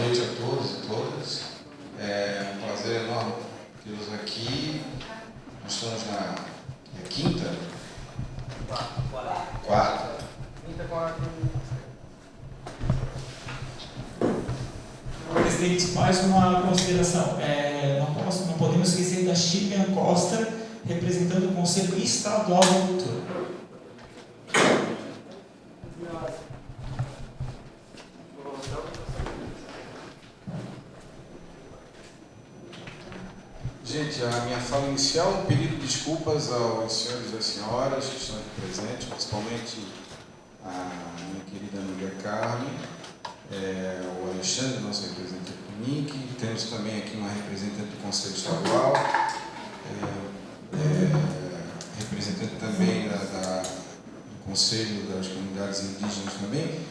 noite a todos e todas. É um prazer enorme tê-los aqui. Nós estamos na quinta? Quarta. Presidente, mais uma consideração. Não podemos esquecer da Chilian Costa, representando o Conselho Estadual da Cultura. Gente, a minha fala inicial, um pedido de desculpas aos senhores e às senhoras que estão aqui presentes, principalmente a minha querida amiga Carmen, o Alexandre, nosso representante do MIC, temos também aqui uma representante do Conselho Estadual, representante também do Conselho das Comunidades Indígenas também.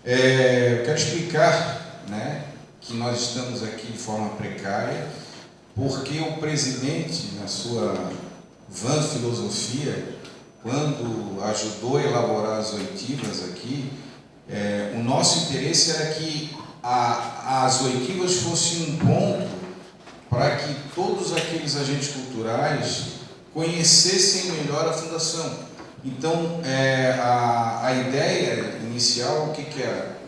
Eu quero explicar, né, que nós estamos aqui de forma precária, porque o presidente, na sua vã filosofia, quando ajudou a elaborar as oitivas aqui, o nosso interesse era que as oitivas fossem um ponto para que todos aqueles agentes culturais conhecessem melhor a Fundação. Então, a ideia inicial, o que era?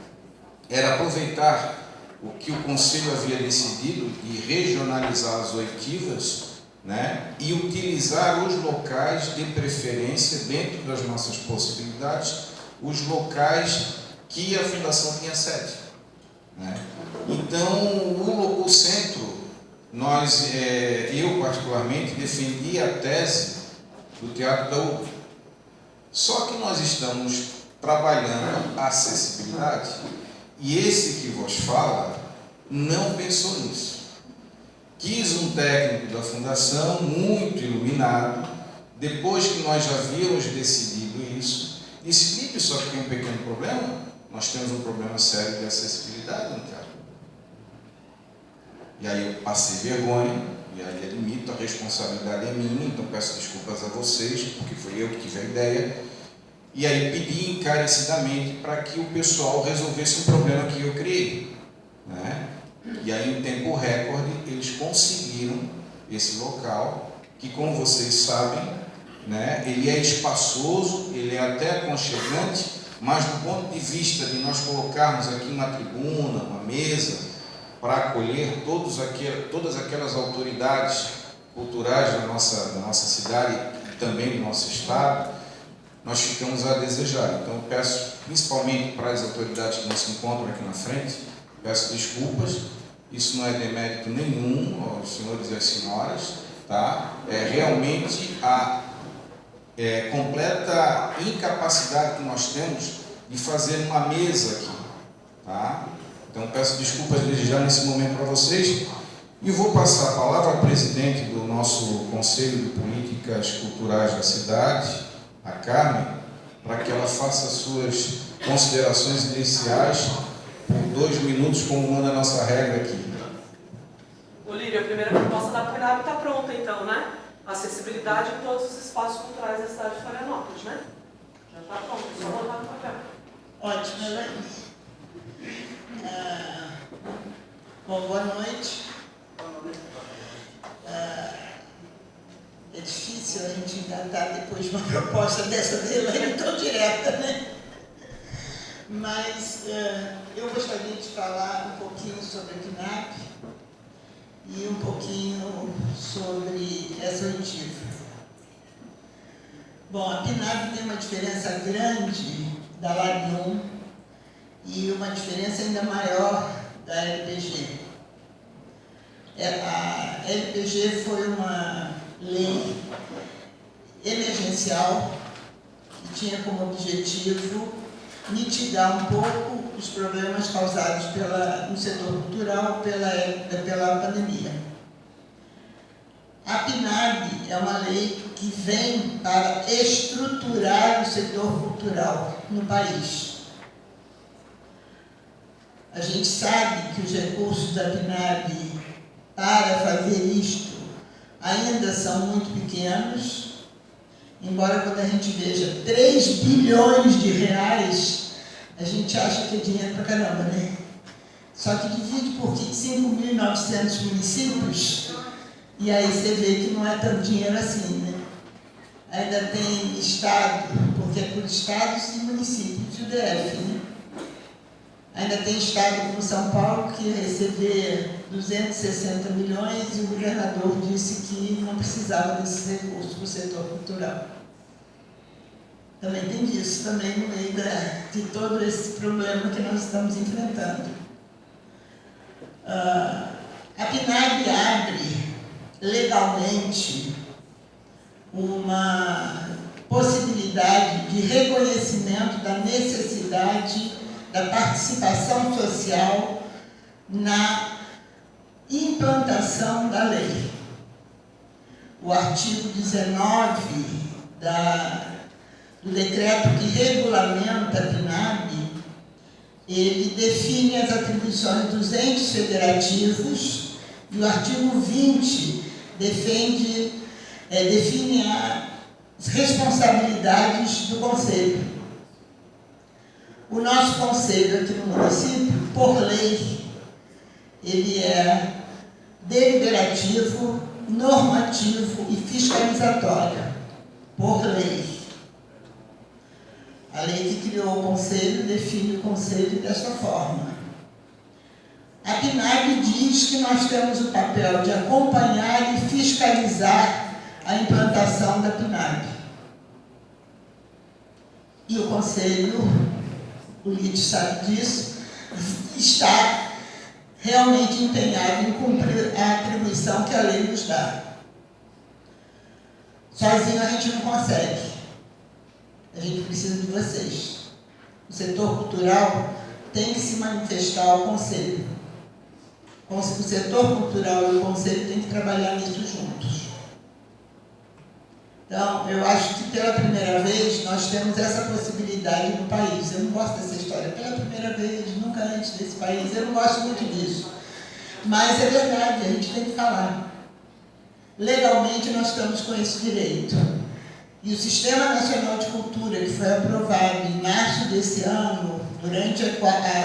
Era aproveitar o que o Conselho havia decidido de regionalizar as oitivas, né, e utilizar os locais de preferência, dentro das nossas possibilidades, os locais que a Fundação tinha sede. Né? Então, o centro, eu particularmente, defendi a tese do Teatro da UBA. Só que nós estamos trabalhando a acessibilidade. E esse que vos fala não pensou nisso. Quis um técnico da Fundação, muito iluminado, depois que nós já havíamos decidido isso, disse: Lipe, só que tem um pequeno problema, nós temos um problema sério de acessibilidade no teatro. E aí eu passei vergonha, e aí admito, a responsabilidade é minha, então peço desculpas a vocês, porque foi eu que tive a ideia. E aí pedi encarecidamente para que o pessoal resolvesse um problema que eu criei. Né? E aí, em tempo recorde, eles conseguiram esse local, que, como vocês sabem, né, ele é espaçoso, ele é até aconchegante, mas do ponto de vista de nós colocarmos aqui uma tribuna, uma mesa, para acolher todas aquelas autoridades culturais da nossa cidade e também do nosso estado, nós ficamos a desejar. Então, eu peço, principalmente para as autoridades que não se encontram aqui na frente, peço desculpas, isso não é demérito nenhum aos senhores e às senhoras, tá? É realmente a completa incapacidade que nós temos de fazer uma mesa aqui, tá? Então, peço desculpas desde já nesse momento para vocês e vou passar a palavra ao presidente do nosso Conselho de Políticas Culturais da cidade, a Carmen, para que ela faça suas considerações iniciais por 2 minutos, como manda a nossa regra aqui. Lírio, a primeira proposta da PNAB está pronta, então, né? Acessibilidade em todos os espaços culturais da cidade de Florianópolis, né? Já está pronto, só botar no papel. Ótimo, né? Bom, boa noite. É difícil a gente engatar depois de uma proposta dessa dele tão direta, né? Mas eu gostaria de falar um pouquinho sobre a PNAB e um pouquinho sobre essa oitiva. Bom, a PNAB tem uma diferença grande da LAB1 e uma diferença ainda maior da LPG. A LPG foi uma lei emergencial que tinha como objetivo mitigar um pouco os problemas causados no setor cultural pela pandemia. A PNAB é uma lei que vem para estruturar o setor cultural no país. A gente sabe que os recursos da PNAB para fazer isto ainda são muito pequenos, embora quando a gente veja 3 bilhões de reais, a gente acha que é dinheiro pra caramba, né? Só que divide por 5.900 municípios, e aí você vê que não é tanto dinheiro assim, né? Ainda tem estado, porque é por estados e municípios, e o DF, né? Ainda tem estado como São Paulo, que ia receber 260 milhões, e o governador disse que não precisava desses recursos para o setor cultural. Também tem disso, também no meio de todo esse problema que nós estamos enfrentando. A PNAB abre legalmente uma possibilidade de reconhecimento da necessidade da participação social na implantação da lei. O artigo 19 do decreto que regulamenta a PNAB, ele define as atribuições dos entes federativos, e o artigo 20 define as responsabilidades do Conselho. O nosso Conselho aqui no município, por lei, ele é deliberativo, normativo e fiscalizatório, por lei. A lei que criou o Conselho define o Conselho desta forma. A PNAB diz que nós temos o papel de acompanhar e fiscalizar a implantação da PNAB. E o Conselho, o Lídio sabe disso, está realmente empenhado em cumprir a atribuição que a lei nos dá. Sozinho a gente não consegue. A gente precisa de vocês. O setor cultural tem que se manifestar ao Conselho. O setor cultural e o Conselho têm que trabalhar nisso juntos. Então, eu acho que pela primeira vez nós temos essa possibilidade no país. Eu não gosto dessa história. Pela primeira vez, nunca antes desse país. Eu não gosto muito disso. Mas é verdade, a gente tem que falar. Legalmente nós estamos com esse direito. E o Sistema Nacional de Cultura, que foi aprovado em março desse ano, durante a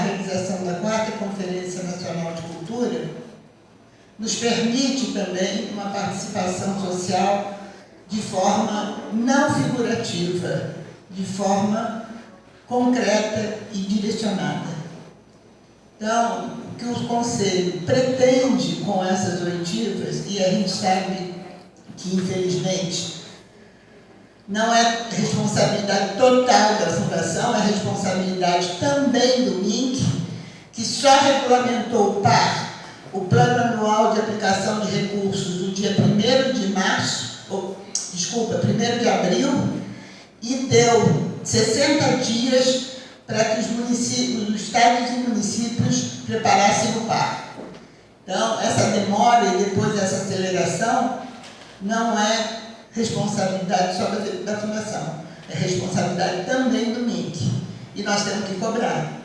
realização da 4ª Conferência Nacional de Cultura, nos permite também uma participação social de forma não figurativa, de forma concreta e direcionada. Então, o que o Conselho pretende com essas oitivas, e a gente sabe que, infelizmente, não é responsabilidade total da Fundação, é responsabilidade também do MINC, que só regulamentou o PAR, o Plano Anual de Aplicação de Recursos, do dia 1º de abril, e deu 60 dias para que os estados e municípios preparassem o PAR. Então, essa demora e depois essa aceleração não é responsabilidade só da Fundação, é responsabilidade também do MINC. E nós temos que cobrar.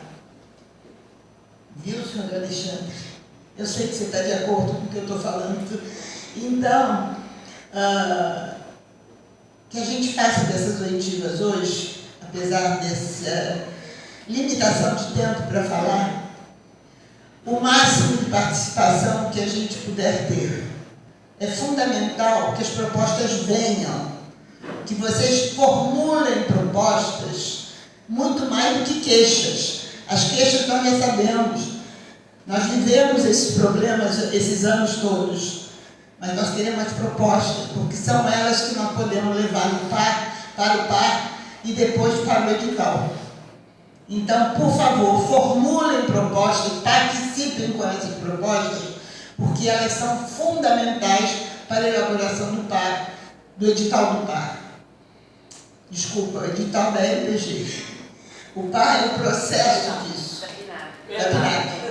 Viu, senhor Alexandre? Eu sei que você está de acordo com o que eu estou falando. Então, que a gente faça dessas oitivas hoje, apesar dessa limitação de tempo para falar, o máximo de participação que a gente puder ter. É fundamental que as propostas venham, que vocês formulem propostas muito mais do que queixas. As queixas nós já sabemos, nós vivemos esses problemas esses anos todos, mas nós queremos as propostas, porque são elas que nós podemos levar para o PAR e depois para o edital. Então, por favor, formulem propostas, participem com essas propostas, porque elas são fundamentais para a elaboração do PAR, do edital do PAR. Desculpa, o edital da LPG. O PAR é o processo disso. Da PNAB.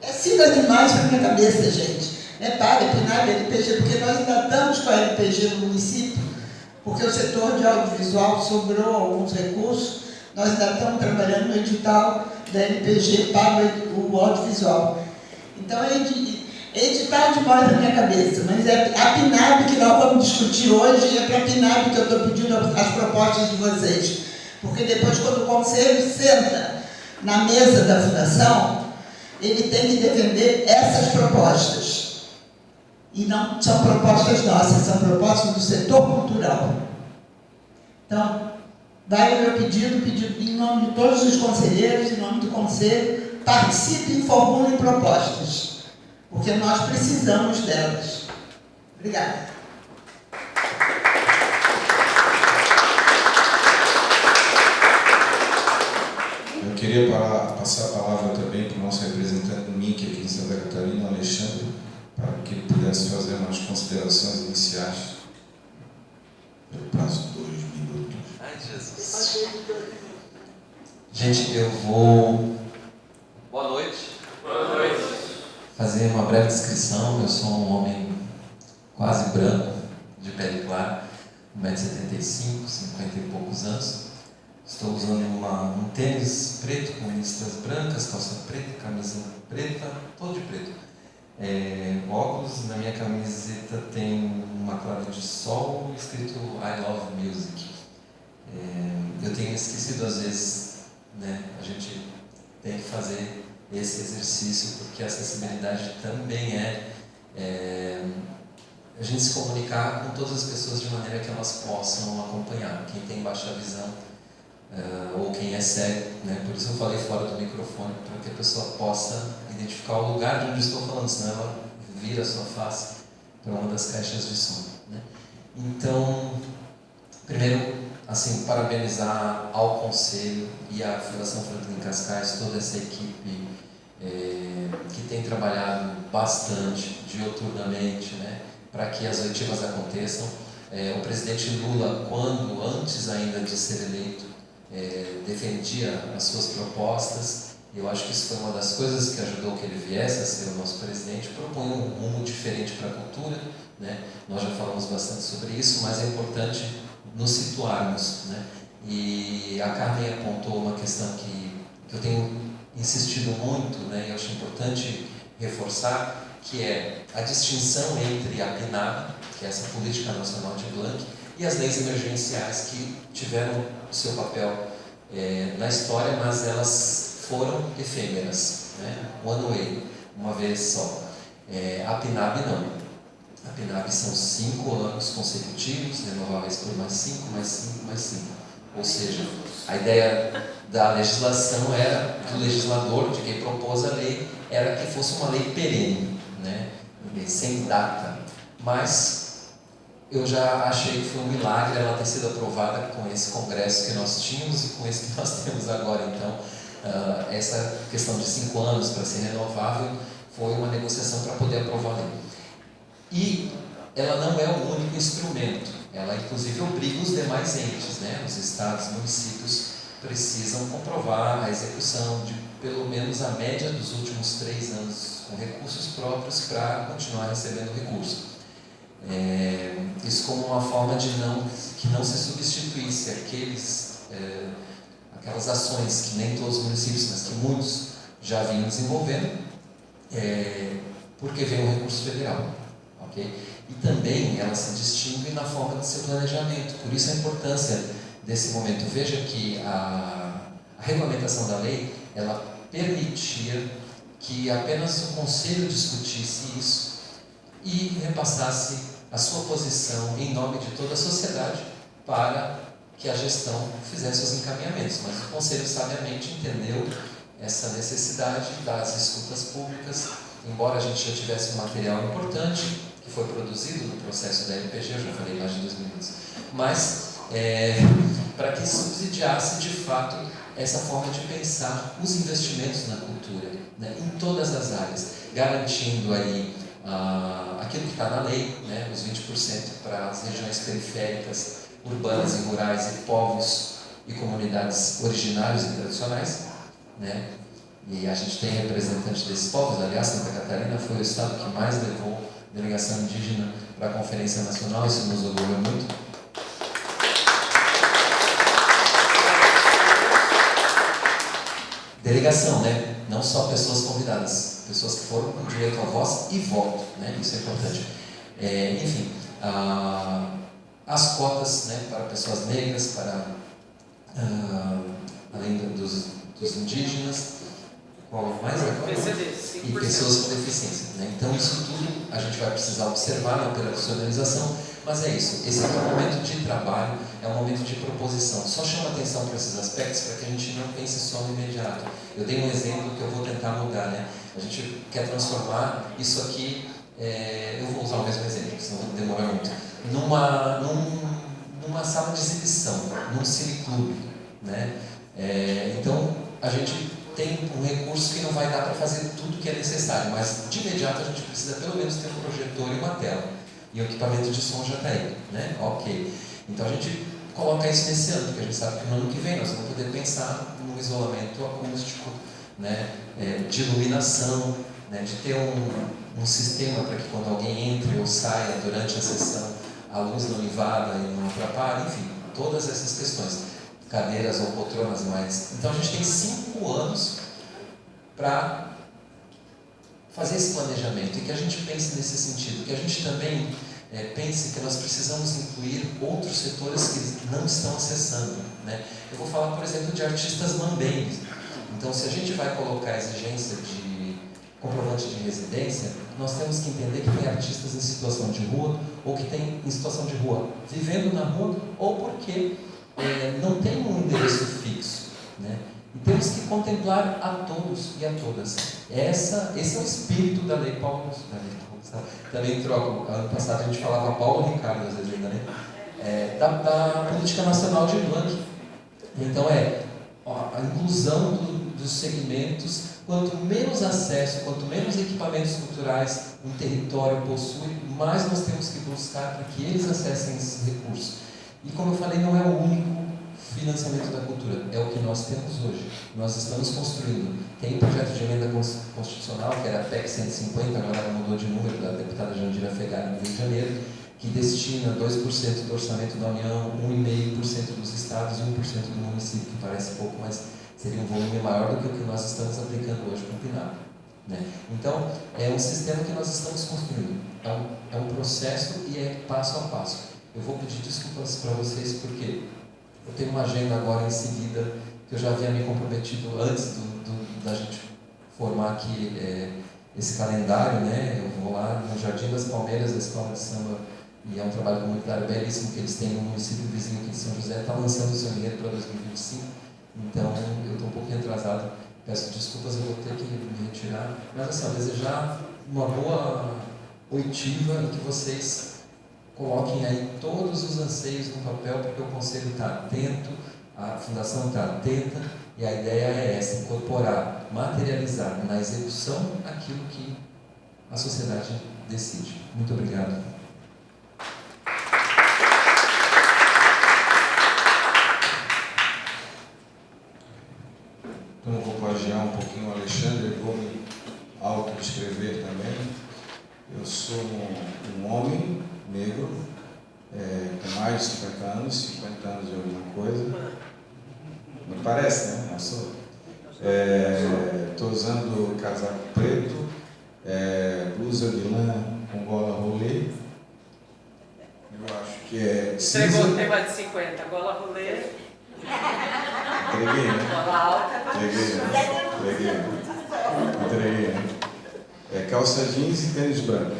É sigla demais para a minha cabeça, gente. É PAR, é PNAB, é LPG, porque nós ainda estamos com a LPG no município, porque o setor de audiovisual sobrou alguns recursos, nós ainda estamos trabalhando no edital da LPG para o audiovisual. Então, é edital demais na minha cabeça, mas é a PNAB que nós vamos discutir hoje, e é para a PNAB que eu estou pedindo as propostas de vocês. Porque depois, quando o Conselho senta na mesa da fundação, ele tem que defender essas propostas. E não são propostas nossas, são propostas do setor cultural. Então, vai o meu pedido em nome de todos os conselheiros, em nome do conselho, participem e formulem propostas, porque nós precisamos delas. Obrigada. Eu queria passar a palavra também para o nosso representante do MINC aqui em Santa Catarina, Alexandre, para que ele pudesse fazer umas considerações iniciais. Pelo prazo de 2 minutos. Ai, Jesus. Gente, eu vou... Boa noite. Boa noite. Fazer uma breve descrição. Eu sou um homem quase branco, de pele clara, 1,75 m, 50 e poucos anos. Estou usando um tênis preto com listras brancas, calça preta, camisa preta, todo de preto. Óculos, na minha camiseta tem uma clave de sol escrito I Love Music. Eu tenho esquecido às vezes, né? A gente tem que fazer esse exercício, porque a acessibilidade também a gente se comunicar com todas as pessoas de maneira que elas possam acompanhar. Quem tem baixa visão ou quem é cego, né? Por isso eu falei fora do microfone, para que a pessoa possa identificar o lugar de onde estou falando, senão ela vira a sua face para uma das caixas de som, né? Então, primeiro, assim, parabenizar ao Conselho e à Fundação Franklin Cascais, toda essa equipe que tem trabalhado bastante, diuturnamente, né, para que as oitivas aconteçam. O presidente Lula, antes ainda de ser eleito, defendia as suas propostas. Eu acho que isso foi uma das coisas que ajudou que ele viesse a ser o nosso presidente. Propõe um rumo diferente para a cultura, né? Nós já falamos bastante sobre isso, mas é importante nos situarmos, né? E a Carmen apontou uma questão que eu tenho insistido muito, né? E eu acho importante reforçar, que é a distinção entre a PNAB, que é essa Política Nacional de Blanc, e as leis emergenciais que tiveram o seu papel na história, mas elas foram efêmeras, né? One way, uma vez só. A PNAB não. A PNAB são 5 anos consecutivos, renováveis por mais 5, mais 5, mais 5. Ou seja, a ideia da legislação era, do legislador, de quem propôs a lei, era que fosse uma lei perene, né? Sem data. Mas eu já achei que foi um milagre ela ter sido aprovada com esse congresso que nós tínhamos e com esse que nós temos agora. Então, essa questão de 5 anos para ser renovável foi uma negociação para poder aprovar a lei. E ela não é o único instrumento, ela inclusive obriga os demais entes, né? Os estados, municípios precisam comprovar a execução de pelo menos a média dos últimos 3 anos com recursos próprios para continuar recebendo recurso. Isso como uma forma de que não se substituísse aquelas ações que nem todos os municípios, mas que muitos já vinham desenvolvendo, porque veio um recurso federal. Okay? E também ela se distingue na forma de seu planejamento, por isso a importância desse momento. Veja que a regulamentação da lei, ela permitia que apenas o Conselho discutisse isso e repassasse a sua posição em nome de toda a sociedade para que a gestão fizesse os encaminhamentos. Mas o Conselho sabiamente entendeu essa necessidade das escutas públicas, embora a gente já tivesse um material importante que foi produzido no processo da LPG, eu já falei mais de 2 minutos, mas para que subsidiasse de fato essa forma de pensar os investimentos na cultura, né, em todas as áreas, garantindo aí aquilo que está na lei, né, os 20% para as regiões periféricas, urbanas e rurais e povos e comunidades originários e tradicionais, né? E a gente tem representantes desses povos. Aliás, Santa Catarina foi o estado que mais levou delegação indígena para a Conferência Nacional, isso nos orgulha muito. Delegação, né? Não só pessoas convidadas, pessoas que foram com direito à voz e voto, né? Isso é importante. Enfim, as cotas, né, para pessoas negras, para além dos dos indígenas, qual mais agora? PCD, 5%. E pessoas com deficiência. Né? Então, isso tudo a gente vai precisar observar na operacionalização, mas é isso. Esse aqui é um momento de trabalho, é um momento de proposição. Só chama atenção para esses aspectos para que a gente não pense só no imediato. Eu dei um exemplo que eu vou tentar mudar. Né? A gente quer transformar isso aqui, eu vou usar o mesmo exemplo, senão vai demorar muito, numa sala de exibição, num cineclube. Né? Então, a gente tem um recurso que não vai dar para fazer tudo que é necessário, mas de imediato a gente precisa pelo menos ter um projetor e uma tela. E o equipamento de som já está aí, né? Ok. Então a gente coloca isso nesse ano, porque a gente sabe que no ano que vem nós vamos poder pensar no isolamento acústico, né? De iluminação, né? De ter um sistema para que quando alguém entre ou saia durante a sessão, a luz não invada e não atrapalhe, enfim, todas essas questões. Cadeiras ou poltronas mais. Então a gente tem 5 anos para fazer esse planejamento e que a gente pense nesse sentido, que a gente também pense que nós precisamos incluir outros setores que não estão acessando. Né? Eu vou falar, por exemplo, de artistas mambembes. Então, se a gente vai colocar a exigência de comprovante de residência, nós temos que entender que tem artistas em situação de rua ou que tem em situação de rua vivendo na rua ou porque não tem um endereço fixo, né? E temos que contemplar a todos e a todas. Esse é o espírito da Lei Paulo. Também troco. Ano passado a gente falava Paulo Ricardo, às vezes ainda, né? Da Política Nacional de Blanc. Então a inclusão dos segmentos. Quanto menos acesso, quanto menos equipamentos culturais um território possui, mais nós temos que buscar para que eles acessem esses recursos. E como eu falei, não é o único financiamento da cultura, é o que nós temos hoje. Nós estamos construindo. Tem um projeto de emenda constitucional, que era a PEC 150, agora ela mudou de número, da deputada Jandira Fegari, no Rio de Janeiro, que destina 2% do orçamento da União, 1,5% dos estados e 1% do município, que parece pouco, mas seria um volume maior do que o que nós estamos aplicando hoje com o PNAD. Né? Então, é um sistema que nós estamos construindo. É um processo e é passo a passo. Eu vou pedir desculpas para vocês porque eu tenho uma agenda agora em seguida que eu já havia me comprometido antes da gente formar aqui esse calendário, né? Eu vou lá no Jardim das Palmeiras, da Escola de Samba, e é um trabalho comunitário belíssimo que eles têm no município vizinho aqui de São José, está lançando o seu enredo para 2025, então eu estou um pouquinho atrasado, peço desculpas, eu vou ter que me retirar, mas assim, desejar uma boa oitiva e que vocês coloquem aí todos os anseios no papel, porque o Conselho está atento, a Fundação está atenta, e a ideia é essa, incorporar, materializar na execução aquilo que a sociedade decide. Muito obrigado. Então eu vou plagiar um pouquinho o Alexandre, vou me autodescrever também. Eu sou um homem negro, com mais de 50 anos, 50 anos de alguma coisa. Não parece, né? Não sou. Estou usando casaco preto, blusa de lã com gola rolê. Eu acho que é cinza. Entregou o tema de 50, gola rolê. Entreguei, né? Gola alta. Entreguei. Calça jeans e tênis branco.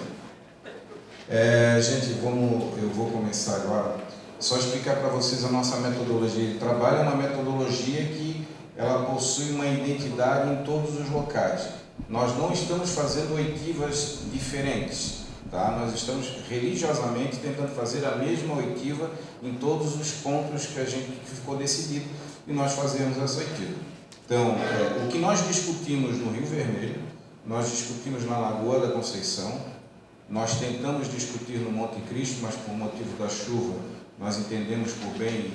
Gente, eu vou começar agora. Só explicar para vocês a nossa metodologia de trabalho. É uma metodologia que ela possui uma identidade em todos os locais. Nós não estamos fazendo oitivas diferentes, tá? Nós estamos religiosamente tentando fazer a mesma oitiva em todos os pontos que ficou decidido, e nós fazemos essa oitiva. Então, o que nós discutimos no Rio Vermelho, nós discutimos na Lagoa da Conceição, nós tentamos discutir no Monte Cristo, mas por motivo da chuva, nós entendemos por bem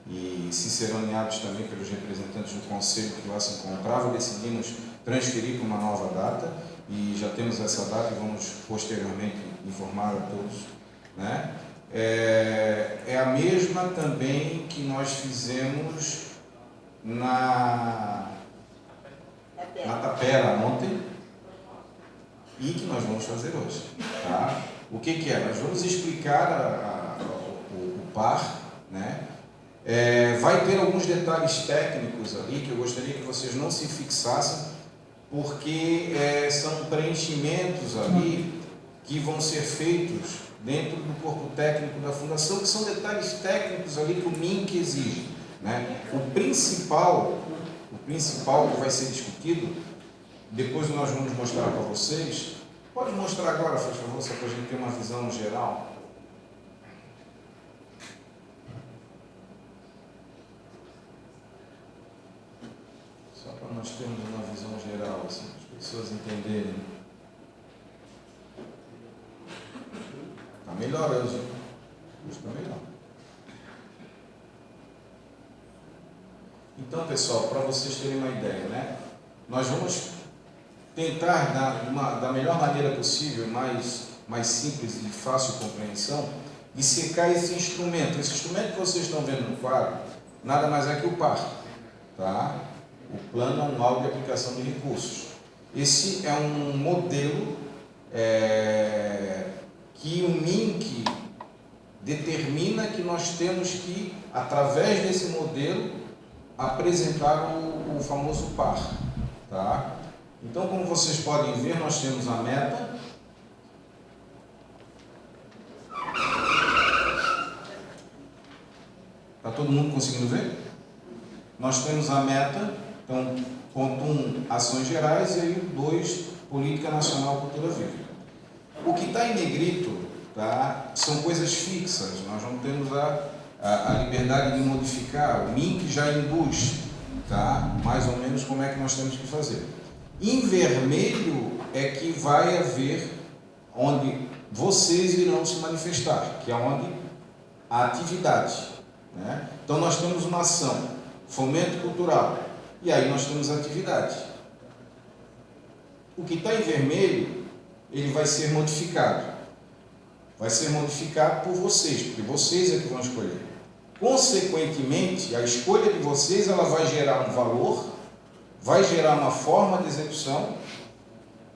e ciceroneados também pelos representantes do Conselho que lá se encontravam, decidimos transferir para uma nova data, e já temos essa data e vamos posteriormente informar a todos, né? É a mesma também que nós fizemos na Tapera ontem e que nós vamos fazer hoje, tá? O que é? Nós vamos explicar o par, né? Vai ter alguns detalhes técnicos ali que eu gostaria que vocês não se fixassem, porque são preenchimentos ali que vão ser feitos dentro do corpo técnico da Fundação, que são detalhes técnicos ali que o MINC exige, né? O principal que vai ser discutido, depois nós vamos mostrar para vocês. Pode mostrar agora, por favor, só para a gente ter uma visão geral. Só para nós termos uma visão geral, assim, para as pessoas entenderem. Está melhor hoje. Hoje está melhor. Então, pessoal, para vocês terem uma ideia, né? Nós vamos tentar, da melhor maneira possível, mais simples e de fácil compreensão, dissecar esse instrumento. Esse instrumento que vocês estão vendo no quadro, nada mais é que o PAR, tá? O Plano Anual de Aplicação de Recursos. Esse é um modelo que o MINC determina que nós temos que, através desse modelo, apresentar o famoso PAR. Tá? Então, como vocês podem ver, nós temos a meta. Está todo mundo conseguindo ver? Nós temos a meta, então, ponto 1, ações gerais, e aí 2, política nacional cultura viva. O que está em negrito, tá, são coisas fixas, nós não temos a liberdade de modificar, o MINC já induz, tá, mais ou menos como é que nós temos que fazer. Em vermelho é que vai haver, onde vocês irão se manifestar, que é onde a atividade, né? Então nós temos uma ação, fomento cultural, e aí nós temos a atividade. O que está em vermelho, ele vai ser modificado. Vai ser modificado por vocês, porque vocês é que vão escolher. Consequentemente, a escolha de vocês, ela vai gerar um valor, vai gerar uma forma de execução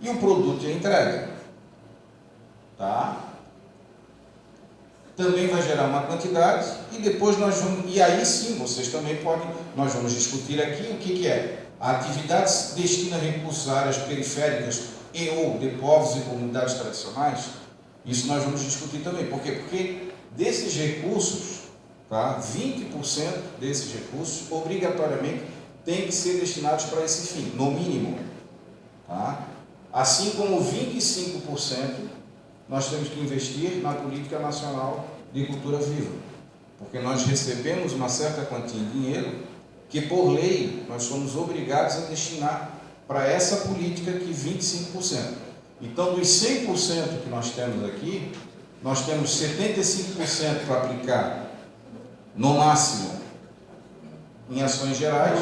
e o produto é entrega. Tá? Também vai gerar uma quantidade e depois nós vamos, e aí sim, vocês também podem, nós vamos discutir aqui o que é. A atividade se destina a recursos a áreas periféricas e ou de povos e comunidades tradicionais. Isso nós vamos discutir também. Por quê? Porque desses recursos, tá, 20% desses recursos, obrigatoriamente, tem que ser destinados para esse fim, no mínimo. Tá? Assim como 25%, nós temos que investir na política nacional de cultura viva. Porque nós recebemos uma certa quantia de dinheiro que, por lei, nós somos obrigados a destinar para essa política que 25%. Então, dos 100% que nós temos aqui, nós temos 75% para aplicar, no máximo, em ações gerais,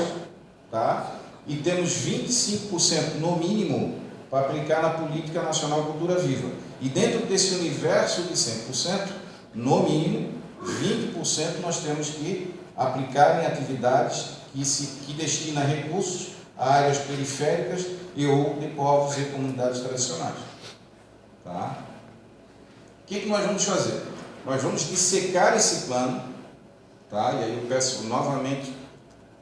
tá? E temos 25% no mínimo para aplicar na Política Nacional Cultura Viva. E dentro desse universo de 100%, no mínimo, 20% nós temos que aplicar em atividades que destinam recursos a áreas periféricas e ou de povos e comunidades tradicionais. Tá? O que nós vamos fazer? Nós vamos dissecar esse plano, tá? E aí eu peço novamente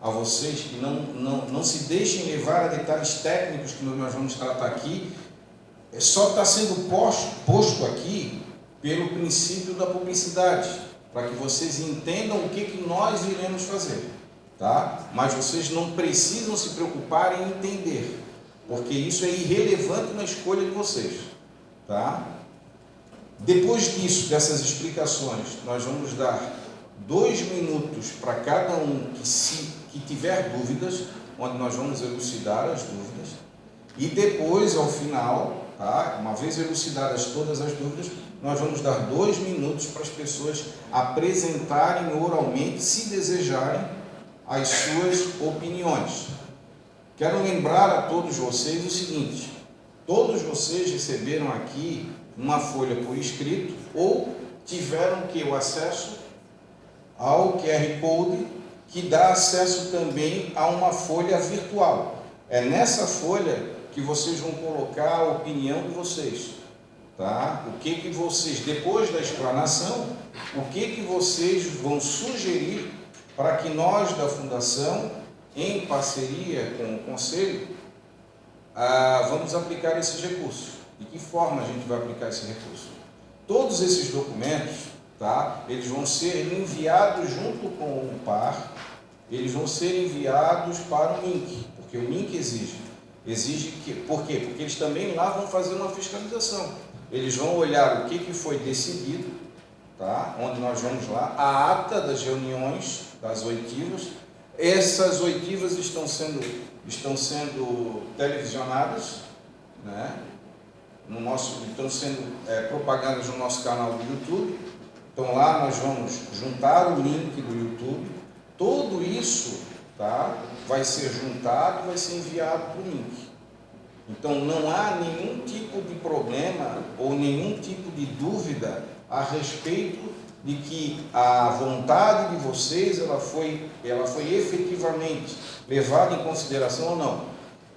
a vocês que não se deixem levar a detalhes técnicos que nós vamos tratar aqui. Só está sendo posto aqui pelo princípio da publicidade, para que vocês entendam o que nós iremos fazer. Tá? Mas vocês não precisam se preocupar em entender, porque isso é irrelevante na escolha de vocês. Tá? Depois disso, dessas explicações, nós vamos dar 2 minutos para cada um que tiver dúvidas, onde nós vamos elucidar as dúvidas, e depois, ao final, tá? Uma vez elucidadas todas as dúvidas, nós vamos dar 2 minutos para as pessoas apresentarem oralmente, se desejarem, as suas opiniões. Quero lembrar a todos vocês o seguinte: todos vocês receberam aqui uma folha por escrito ou tiveram o acesso ao QR Code, que dá acesso também a uma folha virtual. É nessa folha que vocês vão colocar a opinião de vocês. Tá? O que vocês, depois da explanação, o que vocês vão sugerir para que nós da Fundação, em parceria com o Conselho, vamos aplicar esses recursos. De que forma a gente vai aplicar esse recurso? Todos esses documentos, tá, eles vão ser enviados junto com o PAR, eles vão ser enviados para o MINC, porque o MINC exige que, por quê? Porque eles também lá vão fazer uma fiscalização. Eles vão olhar o que foi decidido, tá? Onde nós vamos lá, a ata das reuniões, das oitivas. Essas oitivas estão sendo televisionadas, né? Estão sendo propagadas no nosso canal do YouTube. Então lá nós vamos juntar o link do YouTube. Tudo isso, tá, vai ser juntado e vai ser enviado para o link. Então não há nenhum tipo de problema ou nenhum tipo de dúvida a respeito de que a vontade de vocês ela foi efetivamente levada em consideração ou não.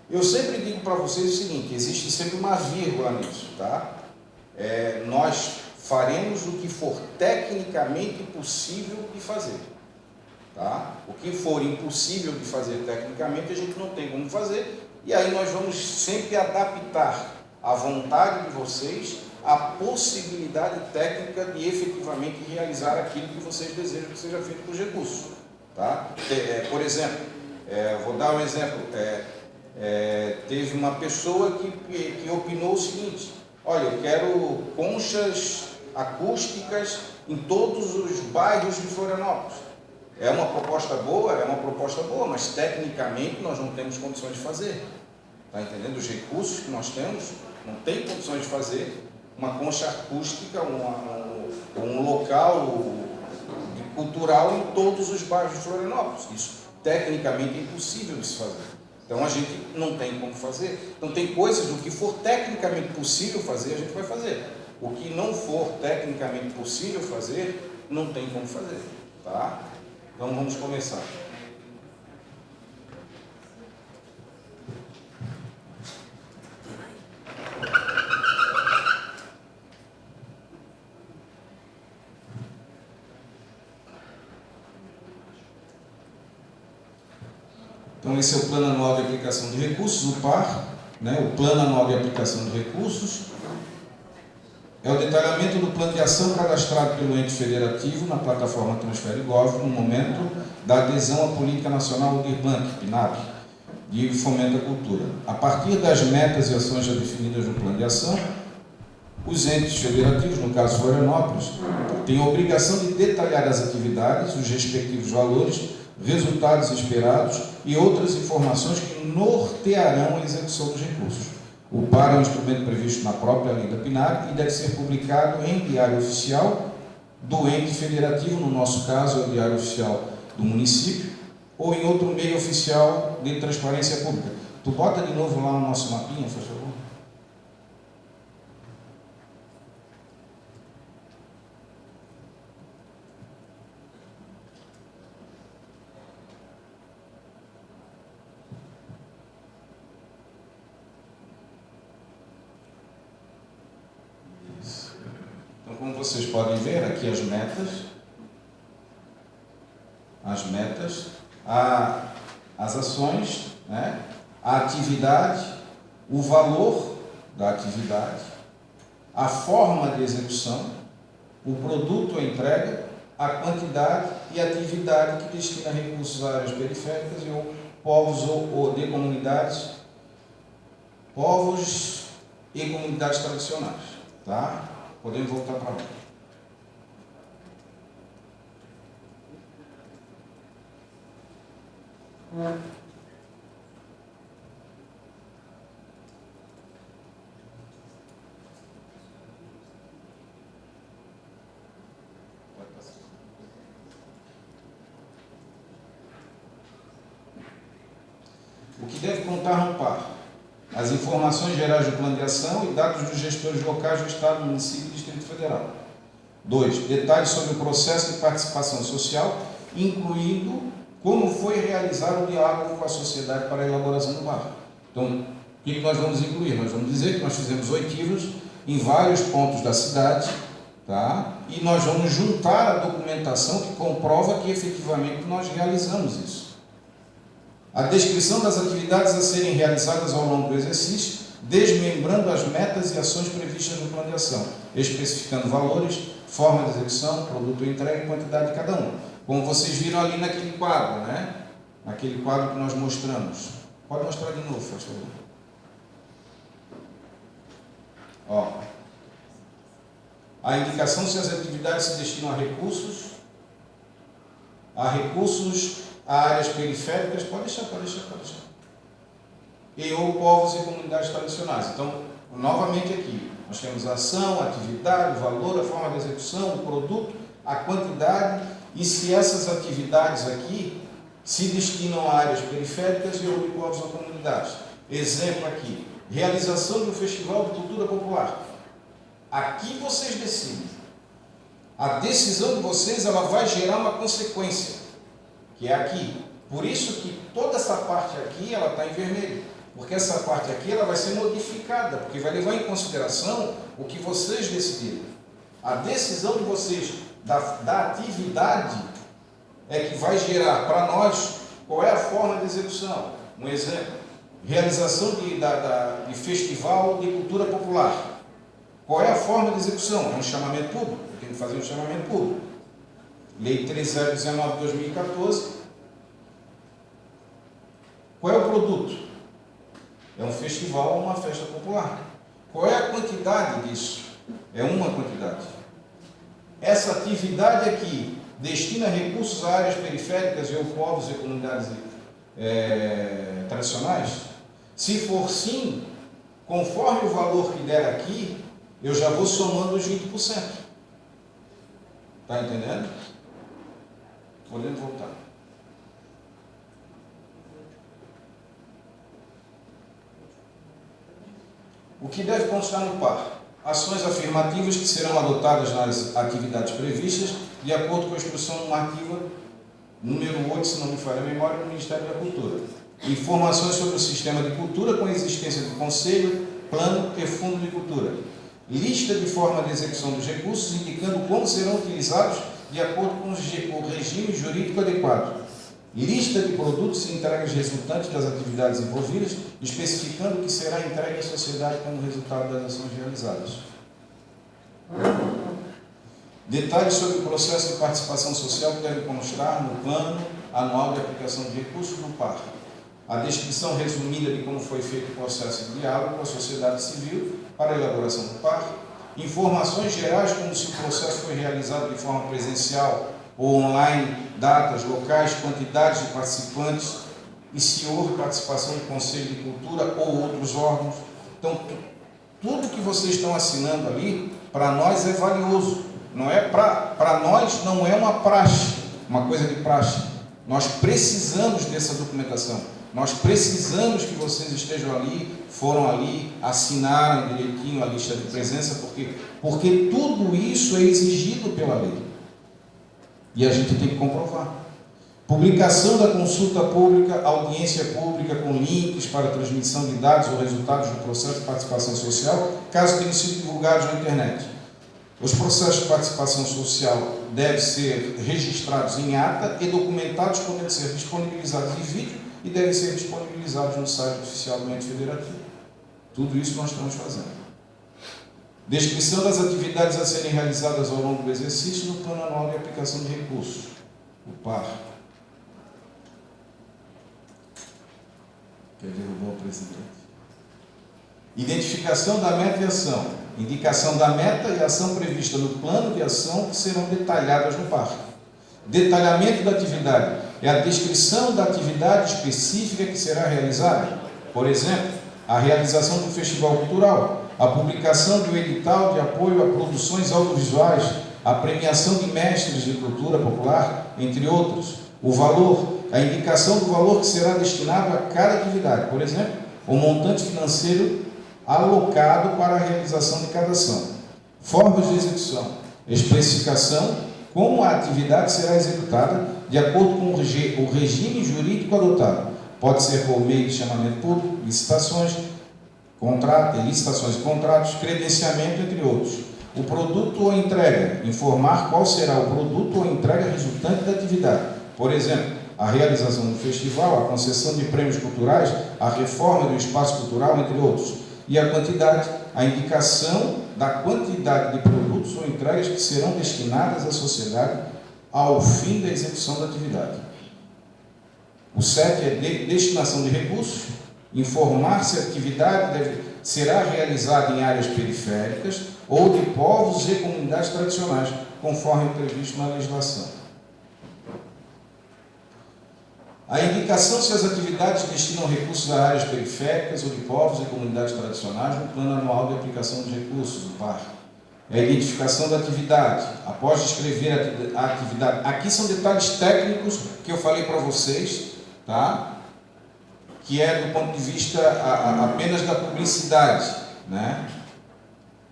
Eu sempre digo para vocês o seguinte: existe sempre uma vírgula nisso, tá? Nós faremos o que for tecnicamente possível de fazer, tá? O que for impossível de fazer tecnicamente a gente não tem como fazer, e aí nós vamos sempre adaptar a vontade de vocês à possibilidade técnica de efetivamente realizar aquilo que vocês desejam que seja feito com os recursos, tá? Por exemplo, vou dar um exemplo. Teve uma pessoa que opinou o seguinte: olha, eu quero conchas acústicas em todos os bairros de Florianópolis. É uma proposta boa, mas tecnicamente nós não temos condições de fazer. Está entendendo? Os recursos que nós temos não tem condições de fazer uma concha acústica, um local cultural em todos os bairros de Florianópolis. Isso tecnicamente é impossível de se fazer. Então a gente não tem como fazer. Então tem coisas, o que for tecnicamente possível fazer, a gente vai fazer. O que não for tecnicamente possível fazer, não tem como fazer, tá? Então vamos começar. Então esse é o Plano Anual de Aplicação de Recursos, o PAR, né? O Plano Anual de Aplicação de Recursos é o detalhamento do plano de ação cadastrado pelo ente federativo na plataforma TransfereGov no momento da adesão à Política Nacional Aldir Blanc, PNAB, de Fomento à Cultura. A partir das metas e ações já definidas no plano de ação, os entes federativos, no caso Florianópolis, têm a obrigação de detalhar as atividades, os respectivos valores, resultados esperados e outras informações que nortearão a execução dos recursos. O PAR é um instrumento previsto na própria lei da PNAB e deve ser publicado em diário oficial do ente federativo, no nosso caso é o diário oficial do município, ou em outro meio oficial de transparência pública. Tu bota de novo lá no nosso mapinha, por favor. Então, como vocês podem ver, aqui as metas, as ações, né? A atividade, o valor da atividade, a forma de execução, o produto, a entrega, a quantidade e a atividade que destina recursos a áreas periféricas e ou povos ou de comunidades, povos e comunidades tradicionais, tá? Podemos voltar para lá. O que deve contar no PAR? As informações gerais do plano de ação e dados dos gestores locais do Estado, município e Distrito Federal. 2. Detalhes sobre o processo de participação social, incluindo como foi realizado o diálogo com a sociedade para a elaboração do PAR. Então, o que nós vamos incluir? Nós vamos dizer que nós fizemos oitivas em vários pontos da cidade, tá? E nós vamos juntar a documentação que comprova que efetivamente nós realizamos isso. A descrição das atividades a serem realizadas ao longo do exercício, desmembrando as metas e ações previstas no plano de ação, especificando valores, forma de execução, produto entregue e quantidade de cada um. Como vocês viram ali naquele quadro, né? Naquele quadro que nós mostramos. Pode mostrar de novo, por favor. Ó. A indicação se as atividades se destinam a recursos, a áreas periféricas, pode deixar. E ou povos e comunidades tradicionais. Então, novamente aqui, nós temos a ação, a atividade, o valor, a forma de execução, o produto, a quantidade, e se essas atividades aqui se destinam a áreas periféricas e ou povos ou comunidades. Exemplo aqui, realização de um festival de cultura popular. Aqui vocês decidem. A decisão de vocês, ela vai gerar uma consequência, que é aqui. Por isso que toda essa parte aqui, ela está em vermelho. Porque essa parte aqui, ela vai ser modificada, porque vai levar em consideração o que vocês decidiram. A decisão de vocês da atividade é que vai gerar para nós qual é a forma de execução. Um exemplo, realização de festival de cultura popular. Qual é a forma de execução? É um chamamento público, tem que fazer um chamamento público. Lei 3019 de 2014. Qual é o produto? É um festival ou uma festa popular. Qual é a quantidade disso? É uma quantidade. Essa atividade aqui destina recursos a áreas periféricas e ou povos e comunidades tradicionais? Se for sim, conforme o valor que der aqui, eu já vou somando os 20%. Está entendendo? Podemos voltar. O que deve constar no par? Ações afirmativas que serão adotadas nas atividades previstas, de acordo com a instrução normativa número 8, se não me falha a memória, do Ministério da Cultura. Informações sobre o sistema de cultura com a existência do Conselho, Plano e Fundo de Cultura. Lista de forma de execução dos recursos, indicando como serão utilizados de acordo com o regime jurídico adequado. Lista de produtos e entregas resultantes das atividades envolvidas, especificando o que será entregue à sociedade como resultado das ações realizadas. Detalhes sobre o processo de participação social que deve constar no plano anual de aplicação de recursos no PAR. A descrição resumida de como foi feito o processo de diálogo com a sociedade civil para a elaboração do PAR. Informações gerais como se o processo foi realizado de forma presencial ou online, datas, locais, quantidades de participantes e se houve participação do Conselho de Cultura ou outros órgãos. Então, tudo que vocês estão assinando ali, para nós é valioso. Não é para nós não é uma praxe, uma coisa de praxe. Nós precisamos dessa documentação. Nós precisamos que vocês estejam ali, foram ali, assinaram direitinho a lista de presença, porque tudo isso é exigido pela lei. E a gente tem que comprovar. Publicação da consulta pública, audiência pública com links para transmissão de dados ou resultados do processo de participação social, caso tenham sido divulgados na internet. Os processos de participação social devem ser registrados em ata e documentados, podendo ser disponibilizados em vídeo e devem ser disponibilizados no site oficial do ente federativo. Tudo isso nós estamos fazendo. Descrição das atividades a serem realizadas ao longo do exercício no Plano Anual de Aplicação de Recursos, o PAR. Quer derrubar o presidente? Identificação da meta e ação. Indicação da meta e ação prevista no plano de ação que serão detalhadas no PAR. Detalhamento da atividade. É a descrição da atividade específica que será realizada. Por exemplo, a realização do festival cultural, a publicação do edital de apoio a produções audiovisuais, a premiação de mestres de cultura popular, entre outros. O valor, a indicação do valor que será destinado a cada atividade. Por exemplo, o montante financeiro alocado para a realização de cada ação. Formas de execução, especificação, como a atividade será executada de acordo com o regime jurídico adotado. Pode ser por meio de chamamento público, licitações e contratos, credenciamento, entre outros. o produto ou entrega, informar qual será o produto ou entrega resultante da atividade. Por exemplo, a realização do festival, a concessão de prêmios culturais, a reforma do espaço cultural, entre outros. E a quantidade, a indicação da quantidade de produtos ou entregas que serão destinadas à sociedade ao fim da execução da atividade. O 7 é destinação de recursos, informar se a atividade será realizada em áreas periféricas ou de povos e comunidades tradicionais, conforme previsto na legislação. A indicação se as atividades destinam recursos a áreas periféricas ou de povos e comunidades tradicionais no plano anual de aplicação de recursos, o PAR. É a identificação da atividade. Após descrever a atividade, aqui são detalhes técnicos que eu falei para vocês, tá? Que é do ponto de vista apenas da publicidade, né?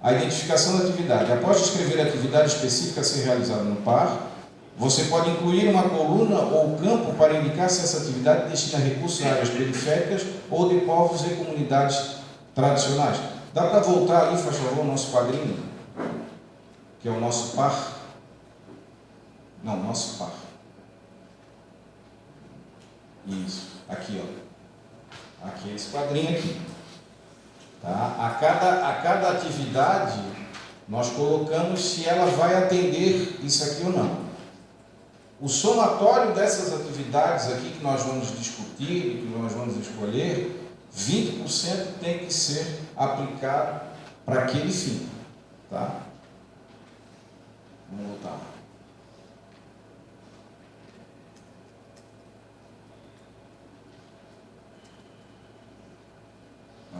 A identificação da atividade. Após descrever a atividade específica a ser realizada no PAR, você pode incluir uma coluna ou campo para indicar se essa atividade destina recursos a áreas periféricas ou de povos e comunidades tradicionais. Dá para voltar ali, faz favor, o nosso quadrinho, que é o nosso PAR? Não, nosso PAR. Isso, aqui, ó. Aqui é esse quadrinho aqui. Tá? A cada atividade, nós colocamos se ela vai atender isso aqui ou não. O somatório dessas atividades aqui que nós vamos discutir, que nós vamos escolher, 20% tem que ser aplicado para aquele fim. Tá? Vamos voltar.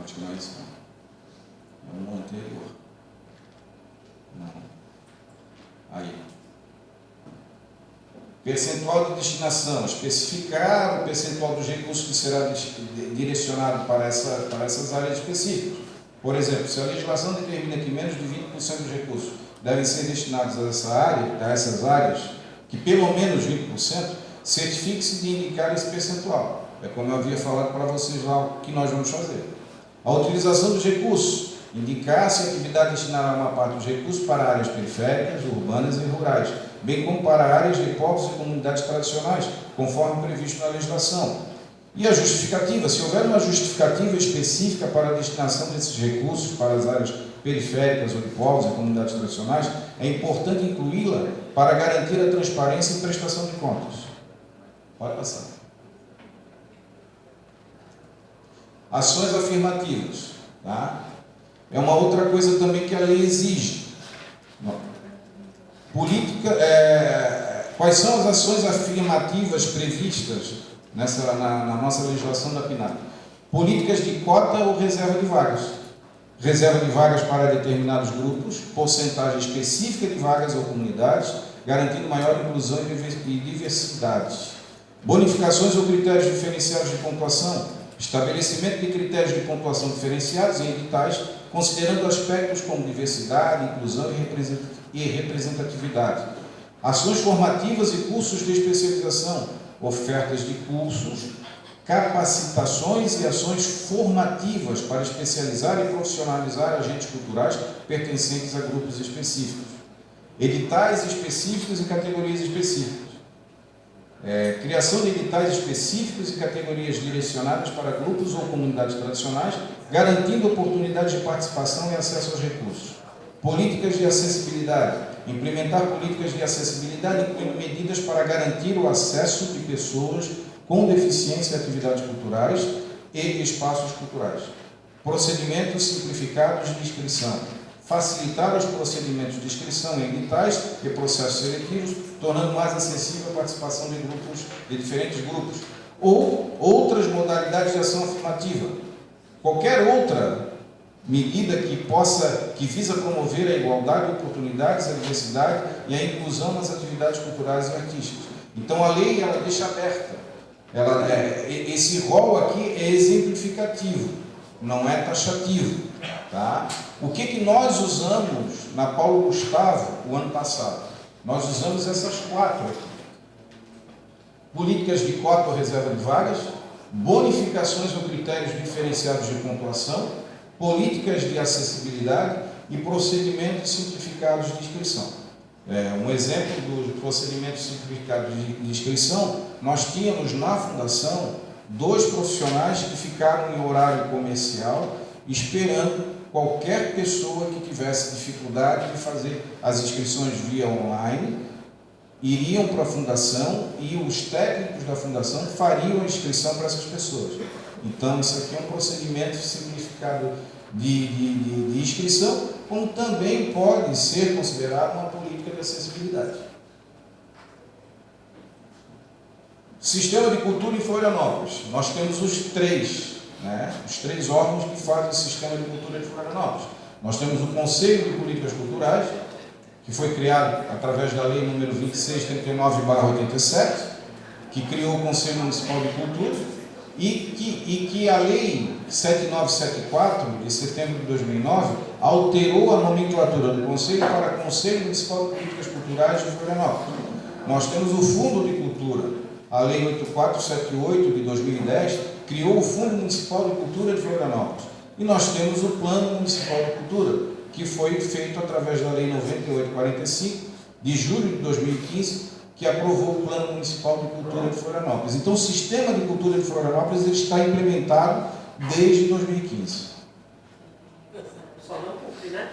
Acho que não é isso, não. É um anterior. Não. Aí. Percentual de destinação. Especificar o percentual dos recursos que será direcionado para essas áreas específicas. Por exemplo, se a legislação determina que menos de 20% dos recursos devem ser destinados a essas áreas, que pelo menos 20%, certifique-se de indicar esse percentual. É como eu havia falado para vocês lá o que nós vamos fazer. A utilização dos recursos. Indicar se a atividade destinará uma parte dos recursos para áreas periféricas, urbanas e rurais, bem como para áreas de povos e comunidades tradicionais, conforme previsto na legislação. E a justificativa. Se houver uma justificativa específica para a destinação desses recursos para as áreas periféricas ou de povos e comunidades tradicionais, é importante incluí-la para garantir a transparência e prestação de contas. Pode passar. Ações afirmativas. Tá? É uma outra coisa também que a lei exige. Quais são as ações afirmativas previstas na nossa legislação da PNAD? Políticas de cota ou reserva de vagas. Reserva de vagas para determinados grupos, porcentagem específica de vagas ou comunidades, garantindo maior inclusão e diversidade. Bonificações ou critérios diferenciados de pontuação. Estabelecimento de critérios de pontuação diferenciados em editais, considerando aspectos como diversidade, inclusão e representatividade. Ações formativas e cursos de especialização, ofertas de cursos, capacitações e ações formativas para especializar e profissionalizar agentes culturais pertencentes a grupos específicos. Editais específicos e categorias específicas. Criação de editais específicos e categorias direcionadas para grupos ou comunidades tradicionais, garantindo oportunidades de participação e acesso aos recursos. Políticas de acessibilidade. Implementar políticas de acessibilidade, incluindo medidas para garantir o acesso de pessoas com deficiência a atividades culturais e espaços culturais. Procedimentos simplificados de inscrição. Facilitar os procedimentos de inscrição em editais e processos seletivos, tornando mais acessível a participação de diferentes grupos. Ou outras modalidades de ação afirmativa. Qualquer outra medida que visa promover a igualdade de oportunidades, a diversidade e a inclusão nas atividades culturais e artísticas. Então a lei ela deixa aberta. Esse rol aqui é exemplificativo, não é taxativo. Tá? O que nós usamos na Paulo Gustavo o ano passado? Nós usamos essas 4 aqui. Políticas de cota ou reserva de vagas, bonificações ou critérios diferenciados de pontuação, políticas de acessibilidade, e procedimentos simplificados de inscrição. Um exemplo dos procedimentos simplificados de inscrição, nós tínhamos na fundação 2 profissionais que ficaram em horário comercial esperando qualquer pessoa que tivesse dificuldade de fazer as inscrições via online, iriam para a fundação e os técnicos da fundação fariam a inscrição para essas pessoas. Então, isso aqui é um procedimento simplificado de inscrição, como também pode ser considerado uma política de acessibilidade. Sistema de Cultura em Florianópolis. Nós temos os 3, os 3 órgãos que fazem o Sistema de Cultura de Florianópolis. Nós temos o Conselho de Políticas Culturais, que foi criado através da Lei número 2639/87, que criou o Conselho Municipal de Cultura, e que a Lei 7974, de setembro de 2009, alterou a nomenclatura do Conselho para Conselho Municipal de Políticas Culturais de Florianópolis. Nós temos o Fundo de Cultura. A Lei 8478, de 2010, criou o Fundo Municipal de Cultura de Florianópolis. E nós temos o Plano Municipal de Cultura, que foi feito através da Lei 9845, de julho de 2015, que aprovou o Plano Municipal de Cultura de Florianópolis. Então, o Sistema de Cultura de Florianópolis ele está implementado desde 2015. Só não cumpre, né?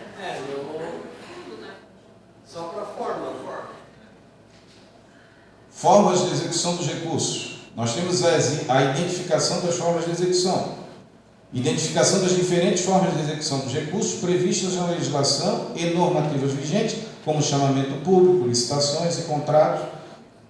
Só para forma. Formas de execução dos recursos. Nós temos a identificação das formas de execução. Identificação das diferentes formas de execução dos recursos previstas na legislação e normativas vigentes, como chamamento público, licitações e contratos,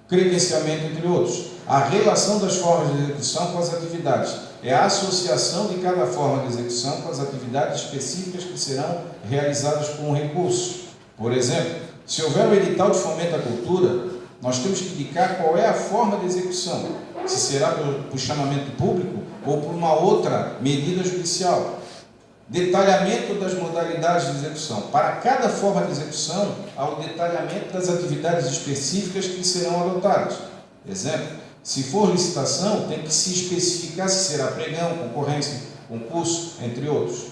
credenciamento, entre outros. A relação das formas de execução com as atividades. É a associação de cada forma de execução com as atividades específicas que serão realizadas com o recurso. Por exemplo, se houver um edital de fomento à cultura, nós temos que indicar qual é a forma de execução, se será por chamamento público ou por uma outra medida judicial. Detalhamento das modalidades de execução. Para cada forma de execução, há o detalhamento das atividades específicas que serão adotadas. Exemplo, se for licitação, tem que se especificar se será pregão, concorrência, concurso, entre outros.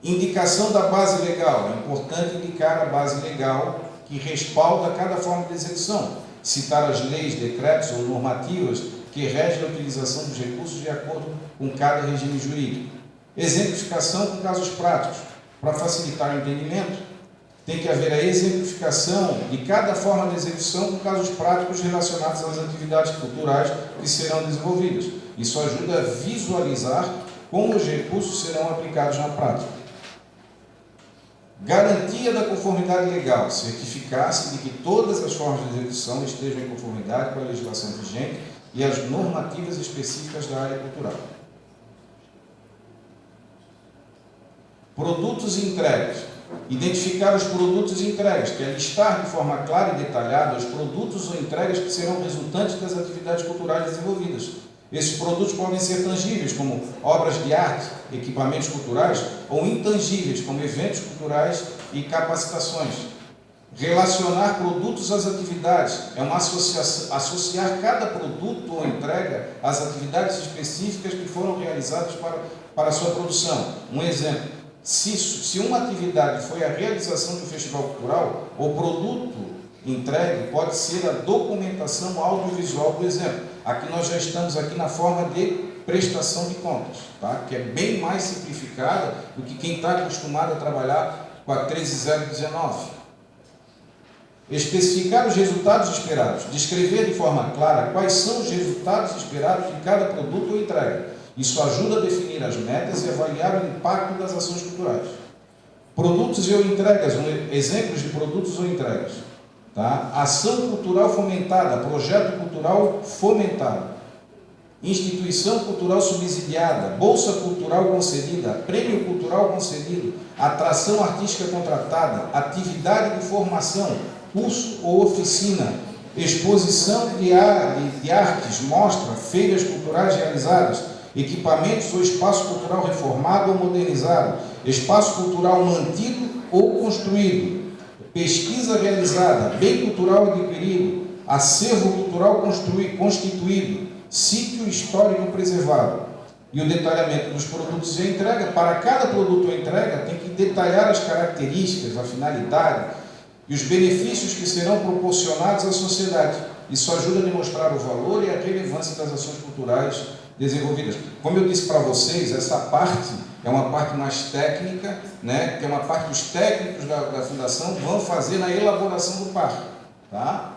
Indicação da base legal. É importante indicar a base legal que respalda cada forma de execução. Citar as leis, decretos ou normativas que regem a utilização dos recursos de acordo com cada regime jurídico. Exemplificação com casos práticos. Para facilitar o entendimento, tem que haver a exemplificação de cada forma de execução com casos práticos relacionados às atividades culturais que serão desenvolvidas. Isso ajuda a visualizar como os recursos serão aplicados na prática. Garantia da conformidade legal, certificar-se de que todas as formas de execução estejam em conformidade com a legislação vigente e as normativas específicas da área cultural. Produtos e entregas. Identificar os produtos e entregas, que é listar de forma clara e detalhada os produtos ou entregas que serão resultantes das atividades culturais desenvolvidas. Esses produtos podem ser tangíveis, como obras de arte, equipamentos culturais, ou intangíveis, como eventos culturais e capacitações. Relacionar produtos às atividades é uma associar cada produto ou entrega às atividades específicas que foram realizadas para a sua produção. Um exemplo, se uma atividade foi a realização de um festival cultural, o produto entregue pode ser a documentação audiovisual do exemplo. Aqui nós já estamos aqui na forma de prestação de contas, tá? Que é bem mais simplificada do que quem está acostumado a trabalhar com a 13019. Especificar os resultados esperados. Descrever de forma clara quais são os resultados esperados de cada produto ou entrega. Isso ajuda a definir as metas e avaliar o impacto das ações culturais. Produtos ou entregas, exemplos de produtos ou entregas. Tá? Ação cultural fomentada, projeto cultural fomentado, instituição cultural subsidiada, bolsa cultural concedida, prêmio cultural concedido, atração artística contratada, atividade de formação, curso ou oficina, exposição de artes, mostra, feiras culturais realizadas, equipamentos ou espaço cultural reformado ou modernizado, espaço cultural mantido ou construído, pesquisa realizada, bem cultural adquirido, acervo cultural constituído, sítio histórico preservado, e o detalhamento dos produtos e a entrega. Para cada produto ou entrega, tem que detalhar as características, a finalidade e os benefícios que serão proporcionados à sociedade. Isso ajuda a demonstrar o valor e a relevância das ações culturais desenvolvidas. Como eu disse para vocês, essa parte é uma parte mais técnica, né? Que é uma parte que os técnicos da Fundação vão fazer na elaboração do parque. Tá?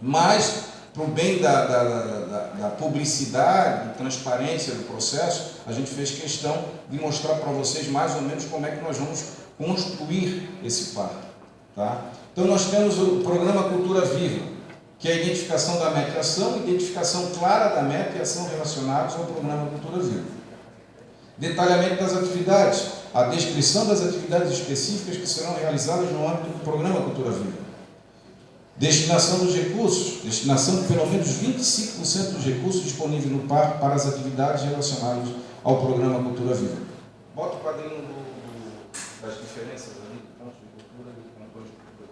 Mas, para o bem da publicidade, transparência do processo, a gente fez questão de mostrar para vocês mais ou menos como é que nós vamos construir esse parque. Tá? Então, nós temos o programa Cultura Viva, que é a identificação da meta e ação, identificação clara da meta e ação relacionados ao programa Cultura Viva. Detalhamento das atividades, a descrição das atividades específicas que serão realizadas no âmbito do programa Cultura Viva. Destinação dos recursos, destinação de pelo menos 25% dos recursos disponíveis no parque para as atividades relacionadas ao programa Cultura Viva. Bota o quadrinho das diferenças ali, do ponto de cultura e do ponto de cultura.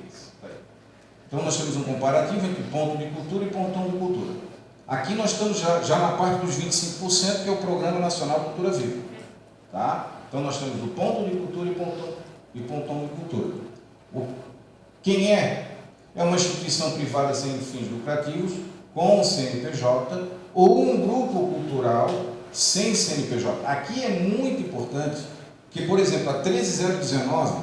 Isso, tá aí. Então nós temos um comparativo entre ponto de cultura e pontão de cultura. Aqui nós estamos já na parte dos 25%, que é o Programa Nacional Cultura Viva. Tá? Então nós temos o ponto de cultura e pontão de cultura. Quem é? É uma instituição privada sem fins lucrativos, com CNPJ, ou um grupo cultural sem CNPJ. Aqui é muito importante que, por exemplo, a 13019,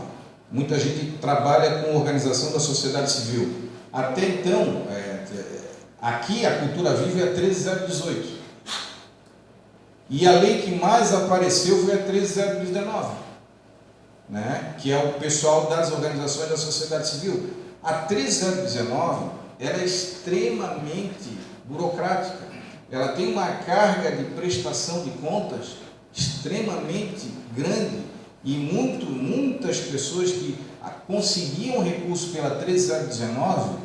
muita gente trabalha com organização da sociedade civil. Até então, aqui a Cultura Viva é a 13018. E a lei que mais apareceu foi a 13019, né? Que é o pessoal das organizações da sociedade civil. A 13019 ela é extremamente burocrática. Ela tem uma carga de prestação de contas extremamente grande e muitas pessoas que conseguiam recurso pela 13019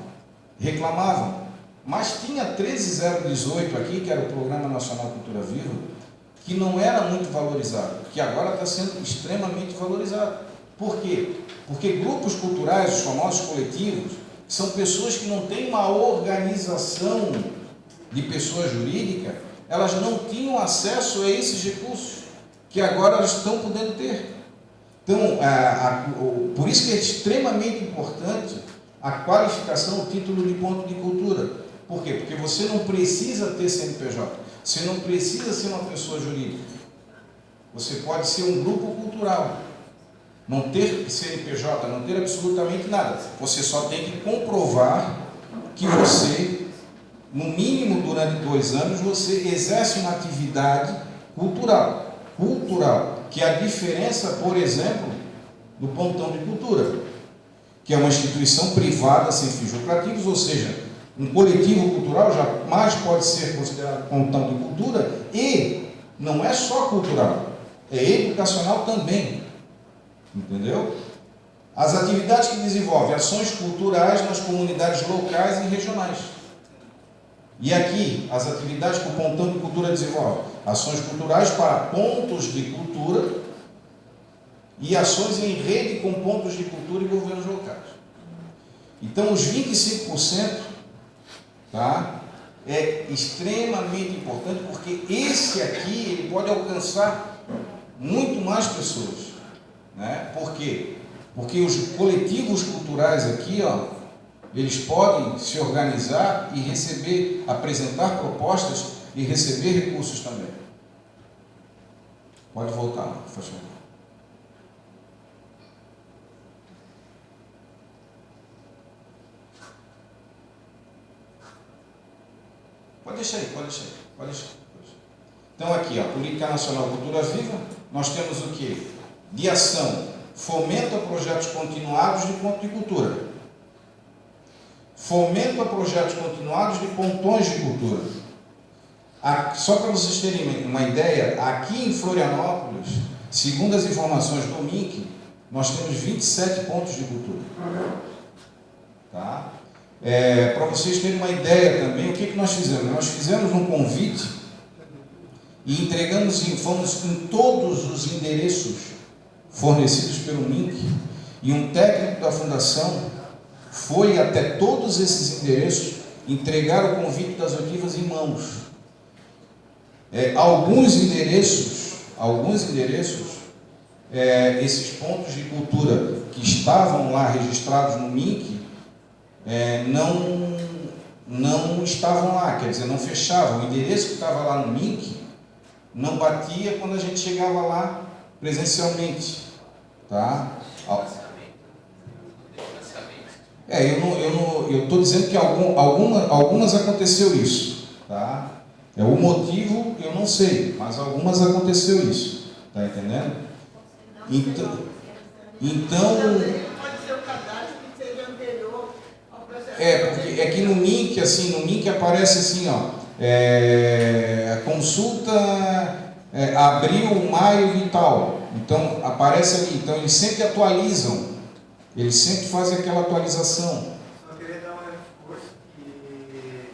reclamavam. Mas tinha 13018 aqui, que era o Programa Nacional Cultura Viva, que não era muito valorizado, que agora está sendo extremamente valorizado. Por quê? Porque grupos culturais, os famosos coletivos, são pessoas que não têm uma organização de pessoa jurídica, elas não tinham acesso a esses recursos, que agora elas estão podendo ter. Então, por isso que é extremamente importante a qualificação, o título de ponto de cultura. Por quê? Porque você não precisa ter CNPJ, você não precisa ser uma pessoa jurídica. Você pode ser um grupo cultural, não ter CNPJ, não ter absolutamente nada. Você só tem que comprovar que você, no mínimo durante 2 anos, você exerce uma atividade cultural, que é a diferença, por exemplo, do pontão de cultura, que é uma instituição privada sem fins lucrativos, ou seja, um coletivo cultural jamais pode ser considerado pontão de cultura, e não é só cultural, é educacional também. Entendeu? As atividades que desenvolvem ações culturais nas comunidades locais e regionais. E aqui, as atividades que o pontão de cultura desenvolve: ações culturais para pontos de cultura e ações em rede com pontos de cultura e governos locais. Então, os 25%, tá, é extremamente importante, porque esse aqui ele pode alcançar muito mais pessoas. Né? Por quê? Porque os coletivos culturais aqui, ó, eles podem se organizar e receber, apresentar propostas e receber recursos também. Pode voltar, por favor. Pode deixar aí. Então aqui, ó, Política Nacional Cultura Viva, nós temos o quê? De ação, fomenta projetos continuados de ponto de cultura. Fomenta projetos continuados de pontões de cultura. Só para vocês terem uma ideia, aqui em Florianópolis, segundo as informações do MINC, nós temos 27 pontos de cultura. Tá? Para vocês terem uma ideia também, o que nós fizemos? Nós fizemos um convite e entregamos, fomos em todos os endereços fornecidos pelo MINC, e um técnico da Fundação foi até todos esses endereços entregar o convite das oitivas em mãos. Alguns endereços, esses pontos de cultura que estavam lá registrados no MINC, não estavam lá, quer dizer, não fechavam. O endereço que estava lá no MINC não batia quando a gente chegava lá presencialmente, tá? Eu estou dizendo que algumas aconteceu isso, tá? O motivo eu não sei, mas algumas aconteceu isso, tá entendendo? Então pode ser o cadastro que seja anterior ao processo. porque aqui no MINC aparece assim, ó, a consulta abril, maio e tal. Então aparece ali, então eles sempre atualizam. Eles sempre fazem aquela atualização. Só queria dar um reforço que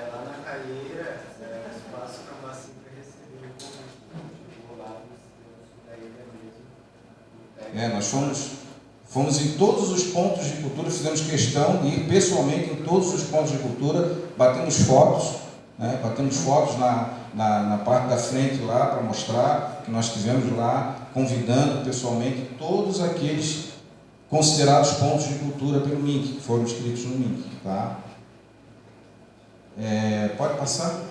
lá na Calheira, o espaço Camacinga recebeu o convite lá da ilha mesmo. Nós fomos em todos os pontos de cultura, fizemos questão de ir pessoalmente em todos os pontos de cultura, batemos fotos na parte da frente lá para mostrar que nós estivemos lá convidando pessoalmente todos aqueles considerados pontos de cultura pelo MINC, que foram inscritos no MINC, tá? Pode passar?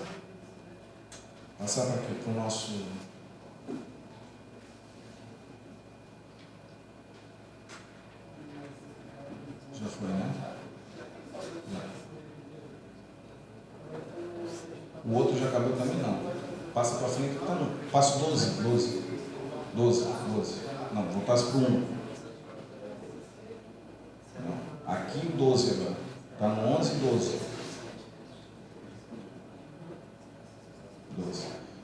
Passar para aqui, para o nosso... Já foi, né? O outro já acabou também, não. Passa para frente, tá não. Passa 12. Não, voltasse para o 1. Aqui o 12 agora. Está no 11 e 12.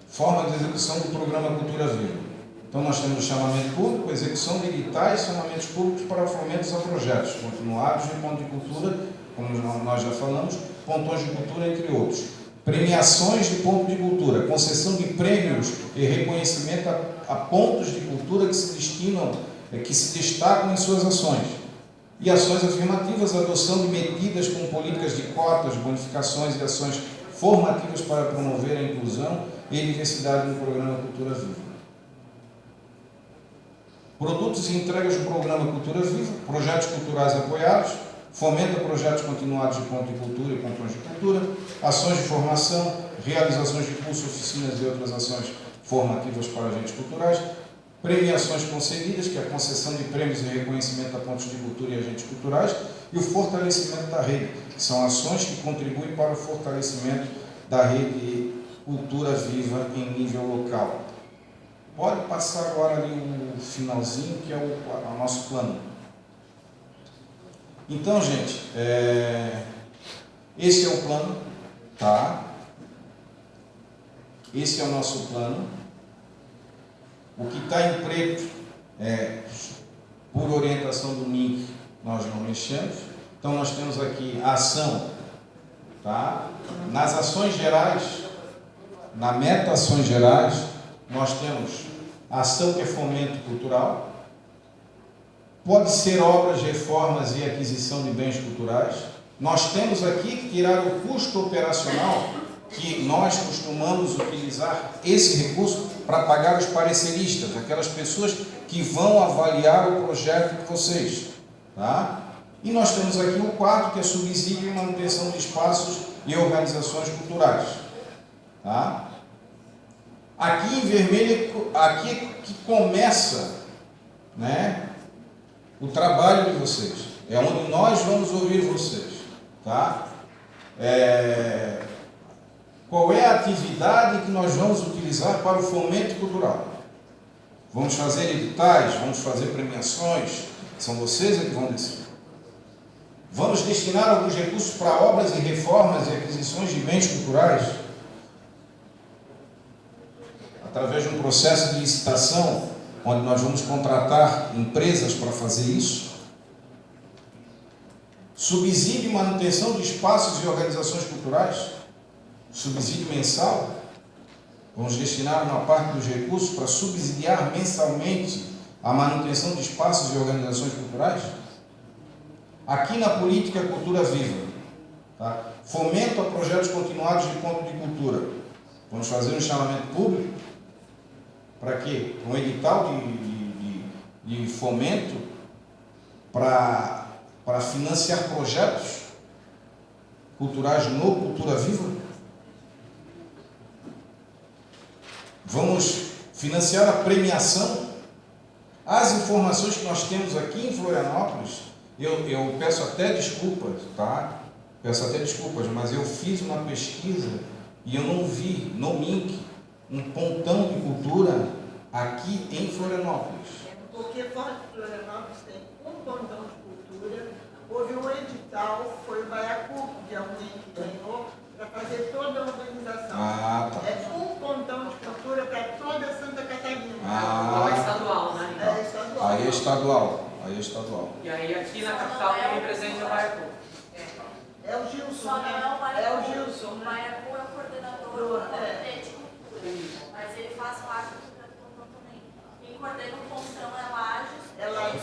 Forma de execução do programa Cultura Viva. Então nós temos o chamamento público, execução de editais e chamamentos públicos para fomentos a projetos continuados de ponto de cultura, como nós já falamos, pontões de cultura, entre outros. Premiações de ponto de cultura, concessão de prêmios e reconhecimento a pontos de cultura que se destacam em suas ações. E ações afirmativas, adoção de medidas como políticas de cotas, bonificações e ações formativas para promover a inclusão e a diversidade no programa Cultura Viva. Produtos e entregas do programa Cultura Viva, projetos culturais apoiados, fomenta projetos continuados de ponto de cultura e pontões de cultura, ações de formação, realizações de cursos, oficinas e outras ações formativas para agentes culturais, premiações concedidas, que é a concessão de prêmios e reconhecimento a pontos de cultura e agentes culturais, e o fortalecimento da rede, que são ações que contribuem para o fortalecimento da rede Cultura Viva em nível local. Pode passar agora ali o finalzinho, que é o nosso plano. Então, gente, esse é o plano, tá? Esse é o nosso plano. O que está em preto por orientação do MINC, nós não mexemos. Então, nós temos aqui a ação, tá? Nas ações gerais, na meta ações gerais, nós temos a ação que é fomento cultural. Pode ser obras, reformas e aquisição de bens culturais. Nós temos aqui que tirar o custo operacional, que nós costumamos utilizar esse recurso para pagar os pareceristas, aquelas pessoas que vão avaliar o projeto de vocês, tá? E nós temos aqui o quarto, que é subsídio e manutenção de espaços e organizações culturais, tá? Aqui em vermelho, aqui é que começa, né, o trabalho de vocês. É onde nós vamos ouvir vocês, tá? Qual é a atividade que nós vamos utilizar para o fomento cultural? Vamos fazer editais, vamos fazer premiações, são vocês que vão decidir. Vamos destinar alguns recursos para obras e reformas e aquisições de bens culturais, através de um processo de licitação, onde nós vamos contratar empresas para fazer isso. Subsídio e manutenção de espaços e organizações culturais, subsídio mensal. Vamos destinar uma parte dos recursos para subsidiar mensalmente a manutenção de espaços e organizações culturais? Aqui na política Cultura Viva, tá? Fomento a projetos continuados de ponto de cultura. Vamos fazer um chamamento público? Para quê? Um edital de fomento para financiar projetos culturais no Cultura Viva? Vamos financiar a premiação? As informações que nós temos aqui em Florianópolis, eu peço até desculpas, tá? Peço até desculpas, mas eu fiz uma pesquisa e eu não vi no MINC um pontão de cultura aqui em Florianópolis. Porque fora de Florianópolis tem um pontão de cultura, houve um edital, foi o Baiacu, que é alguém que ganhou, para fazer toda a organização. Ah, tá. É um pontão de cultura para toda Santa Catarina. É estadual, né? É estadual. Aí é estadual. Aí é estadual. E aí aqui na capital tem presente o Baiacu. É o Gilson, Só não é o Baiacu. É o Gilson, O né? Baiacu é o coordenador do Comitê de Cultura, mas ele faz parte do pontão também. Quem coordena o pontão é Lages. É Lages.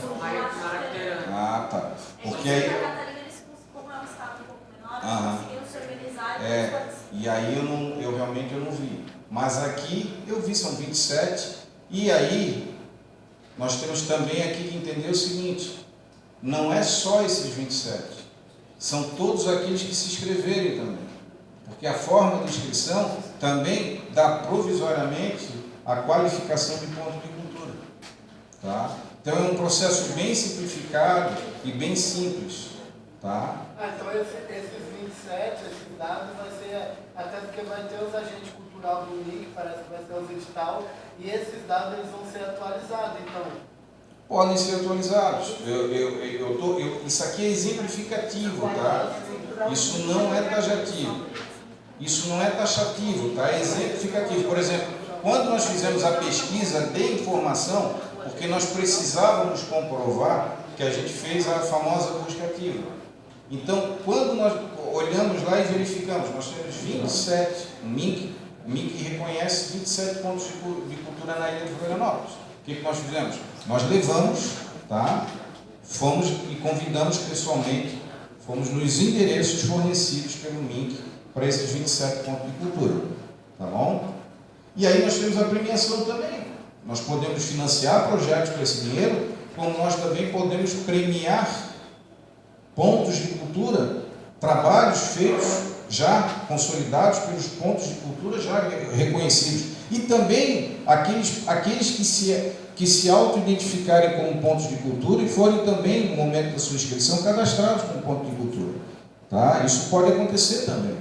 Ah, tá. Porque Em aí... Santa Catarina, eles, como é um estado um pouco menor, Aham. eles conseguiram se organizar e É, participar. e aí eu realmente não vi. Mas aqui eu vi, são 27, e aí nós temos também aqui que entender o seguinte, não é só esses 27, são todos aqueles que se inscreverem também. Porque a forma de inscrição também dá provisoriamente a qualificação de ponto de cultura. Tá? Então é um processo bem simplificado e bem simples. Tá? Então esses 27, esses dados, vai ser, até porque vai ter os agentes cultural do MIC, parece que vai ser os edital, e esses dados eles vão ser atualizados, então. Podem ser atualizados. Isso aqui é exemplificativo, tá? Isso não é taxativo. Isso não é taxativo, tá? É exemplificativo. Por exemplo, quando nós fizemos a pesquisa de informação, porque nós precisávamos comprovar que a gente fez a famosa busca ativa. Então, quando nós olhamos lá e verificamos, nós temos 27, o MINC reconhece 27 pontos de cultura na ilha de Florianópolis. O que nós fizemos? Nós levamos, tá? Fomos e convidamos pessoalmente, fomos nos endereços fornecidos pelo MINC para esses 27 pontos de cultura, tá bom? E aí nós temos a premiação também. Nós podemos financiar projetos com esse dinheiro, como nós também podemos premiar pontos de cultura, trabalhos feitos já consolidados pelos pontos de cultura já reconhecidos. E também aqueles que se auto-identificarem como pontos de cultura e forem também, no momento da sua inscrição, cadastrados como ponto de cultura. Tá? Isso pode acontecer também.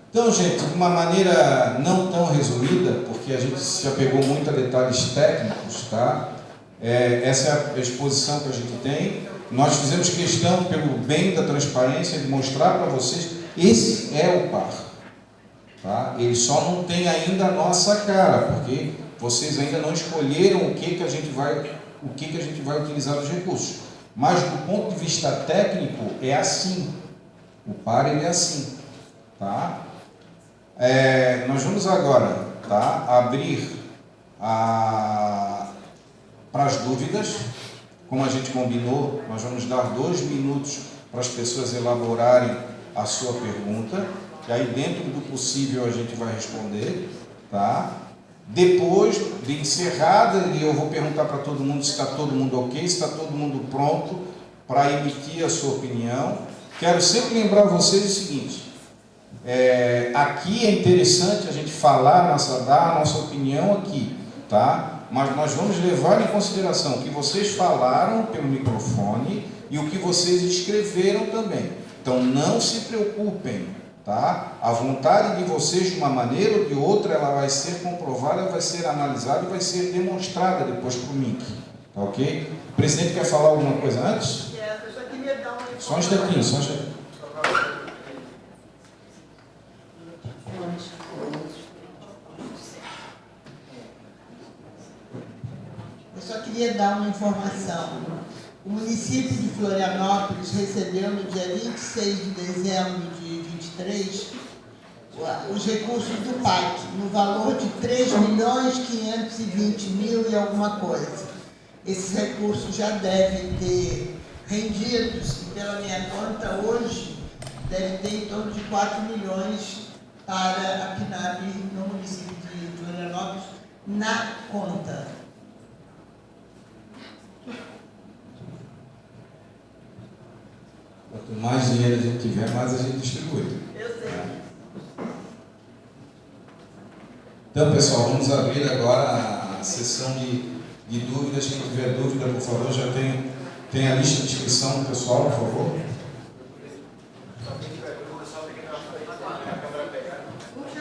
Então, gente, de uma maneira não tão resumida, porque a gente se apegou muito a detalhes técnicos, tá? Essa é a exposição que a gente tem. Nós fizemos questão, pelo bem da transparência, de mostrar para vocês, esse é o par. Tá? Ele só não tem ainda a nossa cara, porque vocês ainda não escolheram o que a gente vai utilizar dos recursos. Mas, do ponto de vista técnico, é assim. O par ele é assim. Tá? Nós vamos agora, tá, abrir para as dúvidas. Como a gente combinou, nós vamos dar 2 minutos para as pessoas elaborarem a sua pergunta, e aí dentro do possível a gente vai responder, tá? Depois de encerrada, eu vou perguntar para todo mundo se está todo mundo ok, se está todo mundo pronto para emitir a sua opinião. Quero sempre lembrar vocês o seguinte, aqui é interessante a gente falar, dar a nossa opinião aqui, tá? Mas nós vamos levar em consideração o que vocês falaram pelo microfone e o que vocês escreveram também. Então não se preocupem, tá? A vontade de vocês, de uma maneira ou de outra, ela vai ser comprovada, vai ser analisada e vai ser demonstrada depois para o MINC, tá ok? O presidente quer falar alguma coisa antes? Eu só queria dar uma informação. Só um instantinho, só um instantinho. Eu só queria dar uma informação. O município de Florianópolis recebeu no dia 26 de dezembro de 23 os recursos do PAC, no valor de 3.520.000 e alguma coisa. Esses recursos já devem ter rendidos, e pela minha conta, hoje, deve ter em torno de 4 milhões para a PNAB no município de Florianópolis, na conta. Quanto mais dinheiro a gente tiver, mais a gente distribui. Eu sei. Então, pessoal, vamos abrir agora a sessão de dúvidas. Quem tiver dúvida, por favor, já tem a lista de inscrição do pessoal, por favor.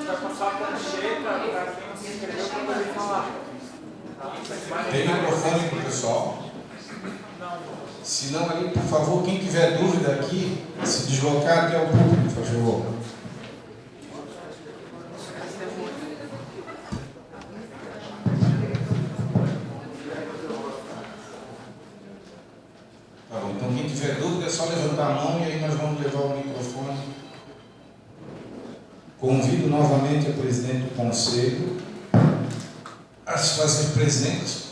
Vai passar a prancheta para quem se inscreveu para poder falar. Tem microfone para o pessoal? Se não, ali, por favor, quem tiver dúvida aqui, se deslocar até o público, por favor. Tá bom, então quem tiver dúvida é só levantar a mão e aí nós vamos levar o microfone. Convido novamente a presidente do Conselho a se fazer presente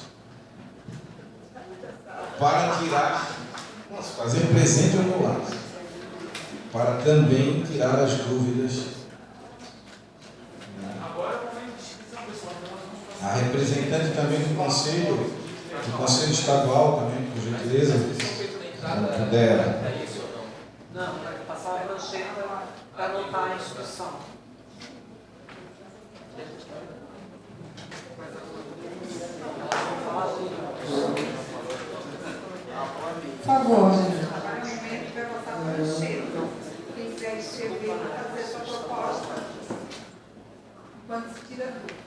para tirar, se fazer presente ao meu lado, para também tirar as dúvidas. A representante também do Conselho Estadual também, por gentileza, se puder. Não, vai passar a prancheta para anotar a instrução. Por favor, gente. Provavelmente vai passar por cheiro. Quem quiser escrever, fazer sua proposta. Quando se tira dúvida.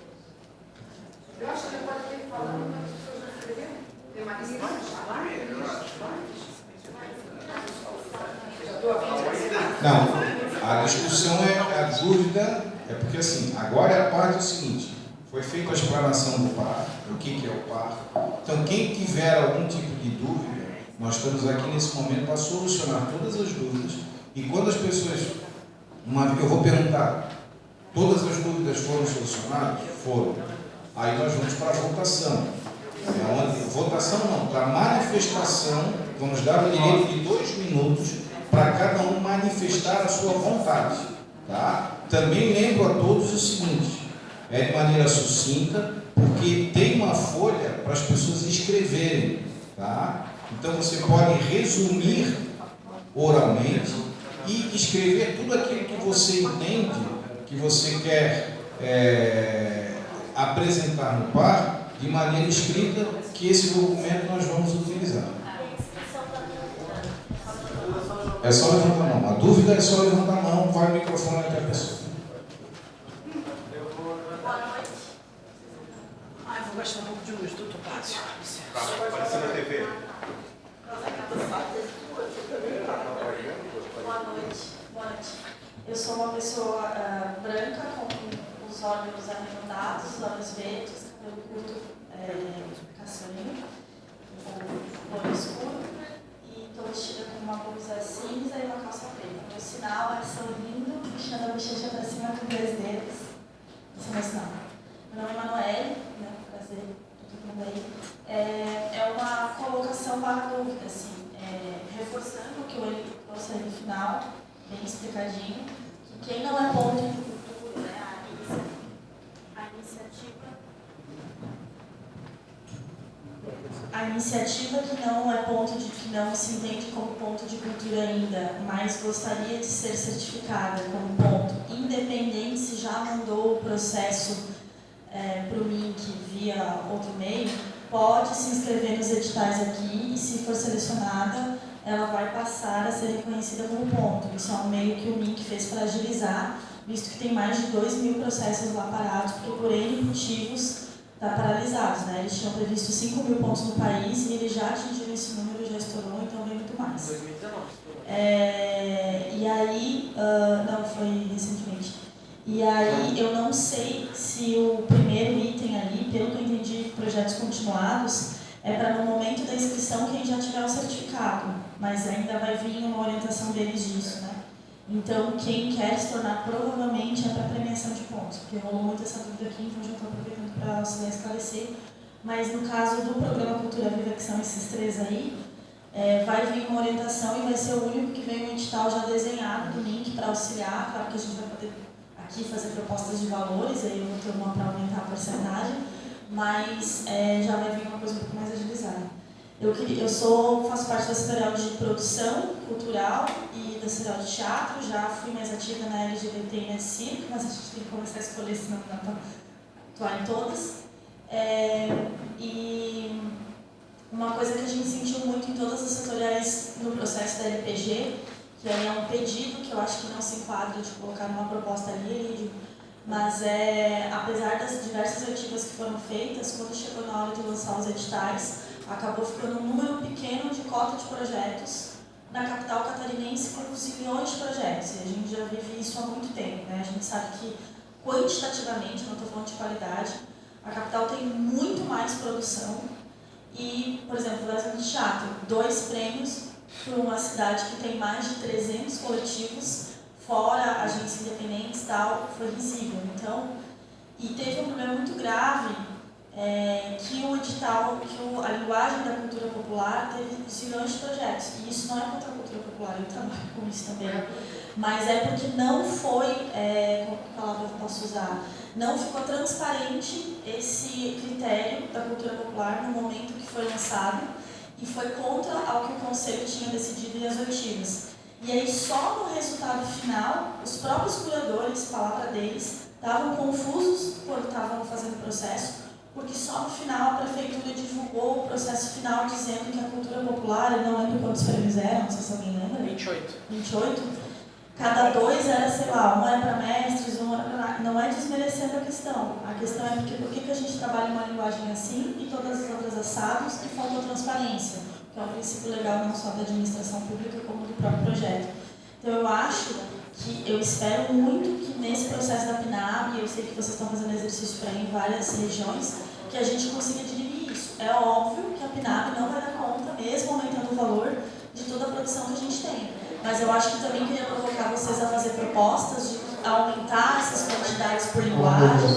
Eu acho que pode ter falado uma pessoa já escreveu. Tem mais Não, a discussão é a dúvida, é porque assim, agora é a parte do seguinte, foi feita a explanação do par, o que é o par. Então, quem tiver algum tipo de dúvida, nós estamos aqui nesse momento para solucionar todas as dúvidas. E quando as pessoas, eu vou perguntar, todas as dúvidas foram solucionadas? Foram. Aí nós vamos para a votação. Votação não, para a manifestação, vamos dar o direito de 2 minutos para cada um manifestar a sua vontade. Tá? Também lembro a todos o seguinte, é de maneira sucinta, porque tem uma folha para as pessoas escreverem. Tá? Então você pode resumir oralmente e escrever tudo aquilo que você entende, que você quer apresentar no par, de maneira escrita, que esse documento nós vamos utilizar. É só levantar a mão. A dúvida é só levantar a mão, vai o microfone até a pessoa. Boa noite. Eu vou gastar um pouco de luz, doutor Pátio. Aparecendo na TV. Boa noite. Eu sou uma pessoa branca, com os olhos arredondados, os olhos verdes, cabelo curto, castanho, olho escuro, e estou vestida com uma blusa cinza e uma calça preta. Meu sinal é sorrindo, puxando a bochecha para cima com 2 dedos. Esse é o meu sinal. Meu nome é Manoel, prazer, todo mundo aí. É uma colocação para dúvida, assim, reforçando o que o Eli trouxe aí no final, bem explicadinho, que quem não é ponto de cultura, né, a iniciativa que não é ponto de, que não se entende como ponto de cultura ainda, mas gostaria de ser certificada como ponto, independente se já mandou o processo para o link via outro meio, pode se inscrever nos editais aqui e, se for selecionada, ela vai passar a ser reconhecida como ponto. Isso é um meio que o link fez para agilizar, visto que tem mais de 2.000 processos lá parados, porque por N motivos está paralisados, né? Eles tinham previsto 5.000 pontos no país e eles já atingiram esse número, já estourou, então vem muito mais. 2019. E aí, não, foi recentemente. E aí, eu não sei se o primeiro item ali, pelo que eu entendi, projetos continuados, é para no momento da inscrição quem já tiver o certificado, mas ainda vai vir uma orientação deles disso, né? Então, quem quer se tornar provavelmente é para premiação de pontos, porque rolou muito essa dúvida aqui, então já estou aproveitando para auxiliar esclarecer. Mas no caso do programa Cultura Viva, que são esses 3 aí, vai vir uma orientação e vai ser o único que vem um edital já desenhado do link para auxiliar. Claro que a gente vai poder aqui fazer propostas de valores, aí eu vou ter uma para aumentar a porcentagem, mas já vai vir uma coisa um pouco mais agilizada. Faço parte da setorial de produção cultural e da setorial de teatro, já fui mais ativa na LGBT e na circo, mas a gente tem que começar a escolher, senão não dá para atuar em todas. E uma coisa que a gente sentiu muito em todas as setoriais no processo da LPG, que aí é um pedido que eu acho que não se enquadra de colocar numa proposta ali, Elidio, mas apesar das diversas oitivas que foram feitas, quando chegou na hora de lançar os editais, acabou ficando um número pequeno de cota de projetos na capital catarinense com zilhões de projetos, e a gente já vive isso há muito tempo, né? A gente sabe que quantitativamente, não estou falando de qualidade, a capital tem muito mais produção e, por exemplo, no exemplo de teatro, 2 prêmios para uma cidade que tem mais de 300 coletivos, fora agências independentes e tal, foi risível. Então, e teve um problema muito grave, que o edital, a linguagem da cultura popular teve zilhões de projetos. E isso não é contra a cultura popular, eu trabalho com isso também. Mas é porque não foi, qual palavra eu posso usar? Não ficou transparente esse critério da cultura popular no momento que foi lançado e foi contra ao que o Conselho tinha decidido em as oitivas. E aí, só no resultado final, os próprios curadores, palavra deles, estavam confusos quando estavam fazendo o processo, porque só no final a prefeitura divulgou o processo final dizendo que a cultura popular, eu não lembro quantos prêmios eram, não sei se alguém lembra. 28. Cada 2 era, sei lá, um era para mestres, um era para... Não é desmerecendo a questão é porque por que a gente trabalha uma linguagem assim e todas as outras assados e faltou transparência, que é um princípio legal não só da administração pública como do próprio projeto. Então eu espero muito que nesse processo da PNAB, e eu sei que vocês estão fazendo exercício para ir em várias regiões, que a gente consiga dirimir isso. É óbvio que a PNAB não vai dar conta, mesmo aumentando o valor de toda a produção que a gente tem. Mas eu acho que também queria provocar vocês a fazer propostas de aumentar essas quantidades por linguagem.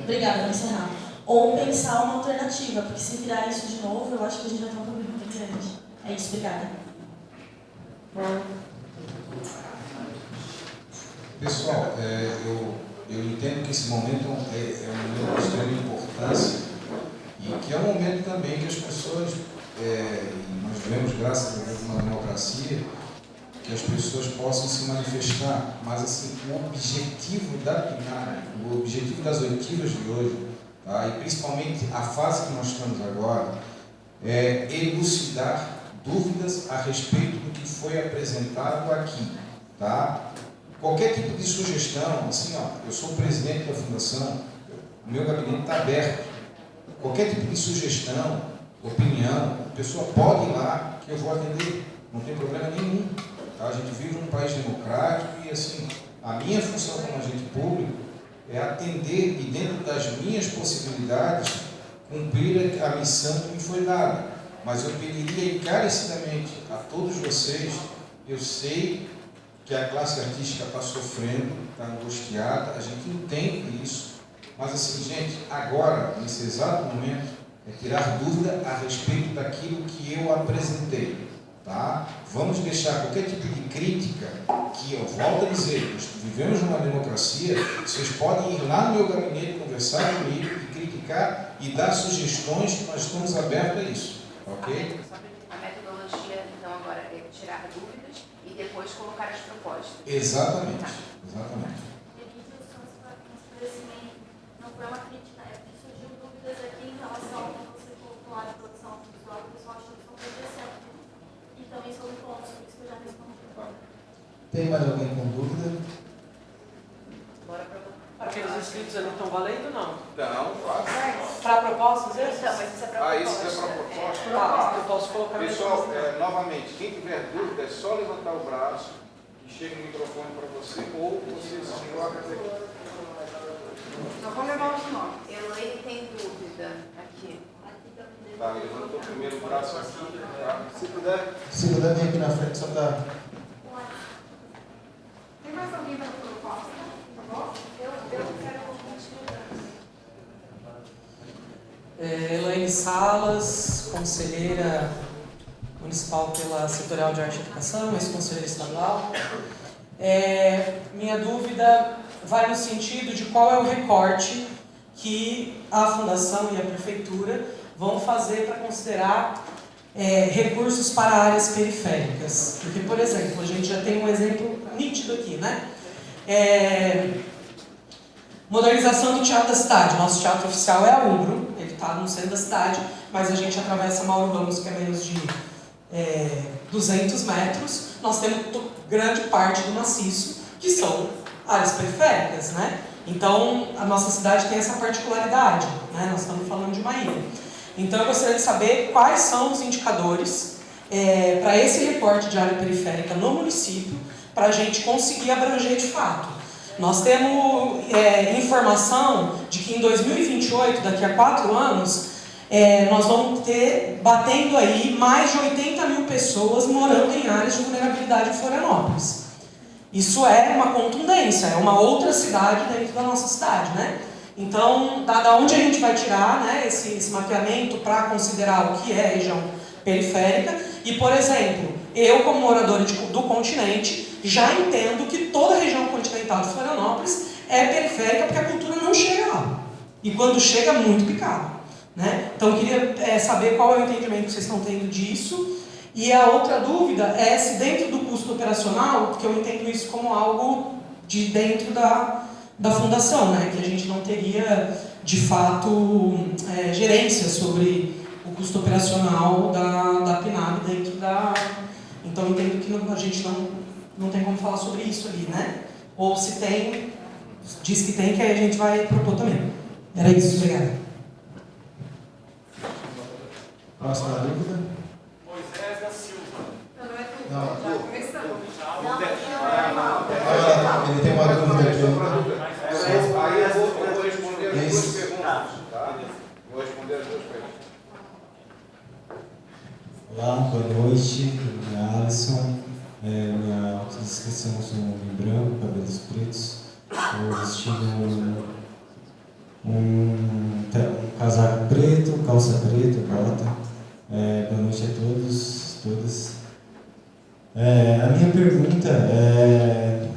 Obrigada, vou encerrar. Ou pensar uma alternativa, porque se virar isso de novo, eu acho que a gente vai ter um problema muito grande. É isso, obrigada. Pessoal, eu entendo que esse momento é um momento de extrema importância e que é um momento também que as pessoas, nós vivemos, graças a Deus, uma democracia, que as pessoas possam se manifestar, mas assim, o objetivo da PNAB, o objetivo das oitivas de hoje, tá? E principalmente a fase que nós estamos agora, é elucidar dúvidas a respeito do que foi apresentado aqui, tá? Qualquer tipo de sugestão, assim, eu sou o presidente da fundação, o meu gabinete está aberto. Qualquer tipo de sugestão, opinião, a pessoa pode ir lá que eu vou atender, não tem problema nenhum. Tá? A gente vive num país democrático e, assim, a minha função como agente público é atender e, dentro das minhas possibilidades, cumprir a missão que me foi dada. Mas eu pediria encarecidamente a todos vocês, eu sei que a classe artística está sofrendo, está angustiada, a gente entende isso, mas assim, gente, agora, nesse exato momento, é tirar dúvida a respeito daquilo que eu apresentei, tá? Vamos deixar qualquer tipo de crítica, que eu volto a dizer, nós vivemos numa democracia, vocês podem ir lá no meu gabinete, conversar comigo e criticar e dar sugestões, que nós estamos abertos a isso, ok? A metodologia, então, agora é tirar dúvidas e depois colocar as propostas. Exatamente, Tá. exatamente. E aqui só um esclarecimento, não foi uma crítica, é porque surgiu dúvidas aqui em relação ao que você colocou lá de produção visual, o pessoal achou que são projeção. E também sobre pontos, por isso que eu já respondi. Tem mais alguém com dúvida? Bora para aqueles inscritos ali estão valendo, não? Não, claro. Para propostas, esses? Então, mas isso é para Isso é para proposta. Tá, eu posso colocar Pessoal, novamente, quem tiver dúvida é só levantar o braço e chega o microfone para você, ou você se coloca aqui. Só vou levar o nome. Elaine tem dúvida aqui. Tá, levantou o primeiro braço aqui, tá? Se puder vir aqui na frente só para... Elaine Salas, conselheira municipal pela Setorial de Arte e Educação, ex-conselheira estadual. Minha dúvida vai no sentido de qual é o recorte que a Fundação e a Prefeitura vão fazer para considerar recursos para áreas periféricas. Porque, por exemplo, a gente já tem um exemplo nítido aqui, né? Modernização do Teatro da Cidade. Nosso teatro oficial é a Umbro, ele está no centro da cidade, mas a gente atravessa Mauro Ramos, que é menos de 200 metros. Nós temos grande parte do maciço, que são áreas periféricas, né? Então, a nossa cidade tem essa particularidade, né? Nós estamos falando de uma ilha. Então, eu gostaria de saber quais são os indicadores para esse recorte de área periférica no município, para a gente conseguir abranger de fato. Nós temos informação de que em 2028, daqui a 4 anos, nós vamos ter, batendo aí, mais de 80 mil pessoas morando em áreas de vulnerabilidade em Florianópolis. Isso é uma contundência, é uma outra cidade dentro da nossa cidade, né? Então, da onde a gente vai tirar, né, esse mapeamento para considerar o que é região periférica? E, por exemplo, eu, como moradora do continente, já entendo que toda a região continental de Florianópolis é periférica porque a cultura não chega lá. E quando chega, é muito picado, né? Então, eu queria saber qual é o entendimento que vocês estão tendo disso. E a outra dúvida é se dentro do custo operacional, porque eu entendo isso como algo de dentro da fundação, né? Que a gente não teria, de fato, gerência sobre o custo operacional da PNAB dentro da... Então, eu entendo que a gente não tem como falar sobre isso ali, né? Ou se tem, diz que tem, que aí a gente vai propor também. Era isso, obrigado. Próxima dúvida? Moisés da Silva. Não, Já começamos. Ele tem uma dúvida aqui. Aí eu vou responder as duas perguntas. Tá? Vou responder as duas perguntas. Olá, boa noite. Meu nome é Alisson. Minha autodescrição, eu sou um homem branco, cabelos pretos. Eu vestindo um casaco preto, calça preta, bota. Boa noite a todos, todas. A minha pergunta é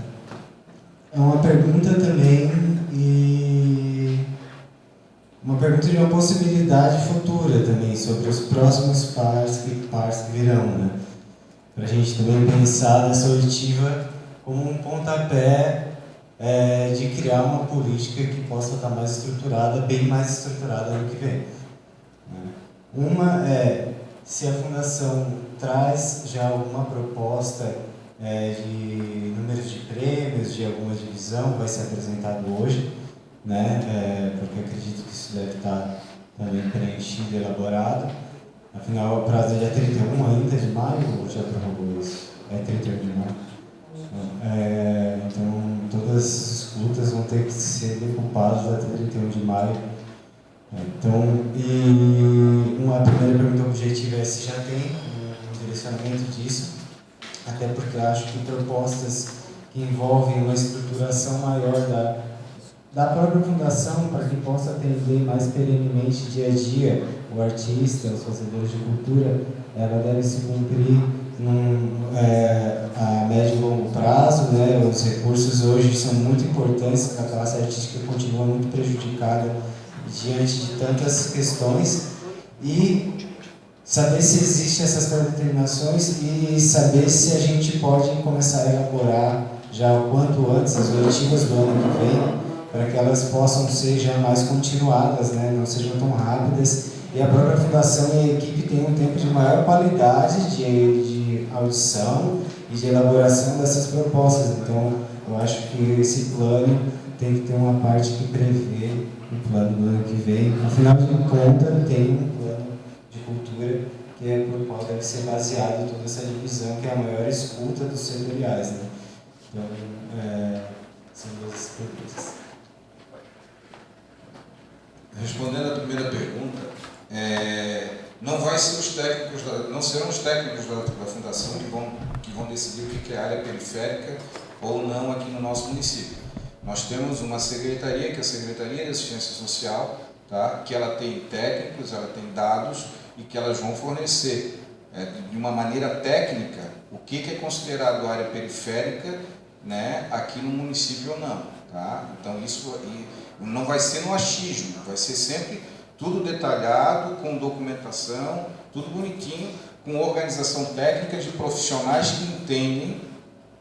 uma pergunta também e uma pergunta de uma possibilidade futura também sobre os próximos pares que virão, né? Para a gente também pensar nessa oitiva como um pontapé de criar uma política que possa estar mais estruturada, bem mais estruturada no que vem. Uma é se a Fundação traz já alguma proposta de números de prêmios, de alguma divisão, vai ser apresentado hoje, né? Porque acredito que isso deve estar também preenchido e elaborado. Afinal, o prazo é dia 31 ainda de maio, ou já prorrogou isso? É 31 de maio. Então, todas as disputas vão ter que ser decupadas até 31 de maio. Então, a primeira pergunta objetiva é se já tem um direcionamento disso, até porque eu acho que propostas que envolvem uma estruturação maior da própria fundação, para que possa atender mais perenemente dia a dia o artista, os fazedores de cultura, ela deve se cumprir a médio e longo prazo, né? Os recursos hoje são muito importantes, a classe artística continua muito prejudicada diante de tantas questões, e saber se existem essas pré-determinações e saber se a gente pode começar a elaborar já o quanto antes as oitivas do ano que vem, para que elas possam ser já mais continuadas, né? Não sejam tão rápidas, e a própria Fundação e a equipe tenham um tempo de maior qualidade de audição e de elaboração dessas propostas. Então, eu acho que esse plano tem que ter uma parte que prevê o plano do ano que vem. Afinal de contas, tem um plano de cultura que é por qual deve ser baseado toda essa divisão, que é a maior escuta dos setoriais, né? Então, são duas perguntas. Respondendo à primeira pergunta, não serão os técnicos da Fundação que vão decidir o que é área periférica ou não aqui no nosso município. Nós temos uma secretaria, que é a Secretaria de Assistência Social, tá? Que ela tem técnicos, ela tem dados e que elas vão fornecer de uma maneira técnica o que é considerado área periférica, né, aqui no município ou não. Tá? Então isso não vai ser no achismo, vai ser sempre tudo detalhado, com documentação, tudo bonitinho, com organização técnica de profissionais que entendem,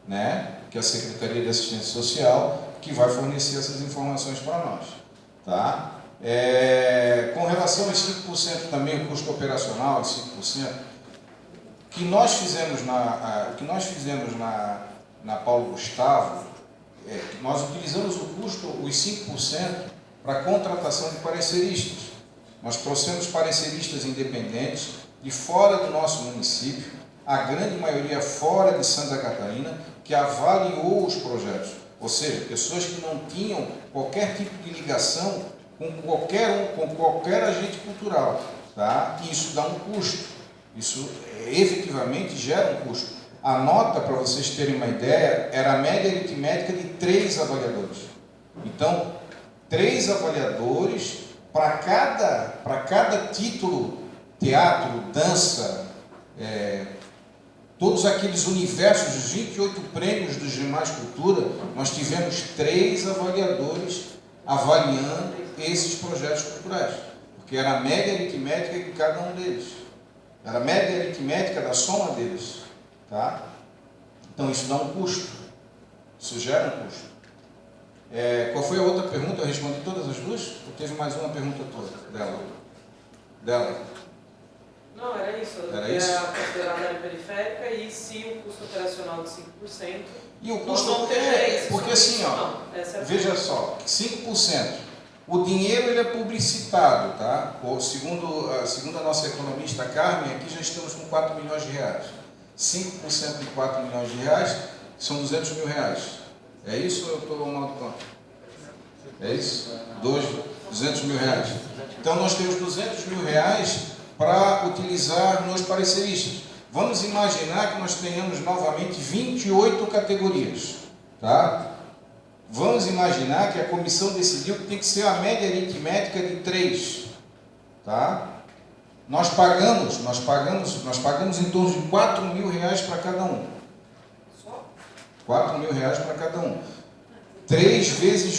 né, que é a Secretaria de Assistência Social que vai fornecer essas informações para nós. Tá? Com relação aos 5% também, o custo operacional de 5%, o que nós fizemos na Paulo Gustavo, nós utilizamos o custo, os 5%, para a contratação de pareceristas. Nós trouxemos pareceristas independentes de fora do nosso município, a grande maioria fora de Santa Catarina, que avaliou os projetos. Ou seja, pessoas que não tinham qualquer tipo de ligação com qualquer agente cultural. Tá? E isso dá um custo. Isso efetivamente gera um custo. A nota, para vocês terem uma ideia, era a média aritmética de 3 avaliadores. Então, 3 avaliadores para cada título, teatro, dança, todos aqueles universos, os 28 prêmios dos Ginais Cultura, nós tivemos 3 avaliadores avaliando esses projetos culturais, porque era a média aritmética de cada um deles, era a média aritmética da soma deles. Tá? Então isso dá um custo, isso gera um custo. Qual foi a outra pergunta? Eu respondi todas as duas? Ou teve mais uma pergunta toda dela? Não, era isso. Era isso? Era considerada área periférica e se o custo operacional de 5%. E o custo porque assim, ó, veja só, 5%. O dinheiro ele é publicitado, tá? Segundo a nossa economista Carmen, aqui já estamos com 4 milhões de reais. 5% de 4 milhões de reais são 200 mil reais. É isso ou eu estou mal de conta? É isso? 200 mil reais. Então nós temos 200 mil reais para utilizar nos pareceristas. Vamos imaginar que nós tenhamos novamente 28 categorias. Tá? Vamos imaginar que a comissão decidiu que tem que ser a média aritmética de 3. Tá? Nós pagamos em torno de 4 mil reais para cada um. 4 mil reais para cada um. 3 vezes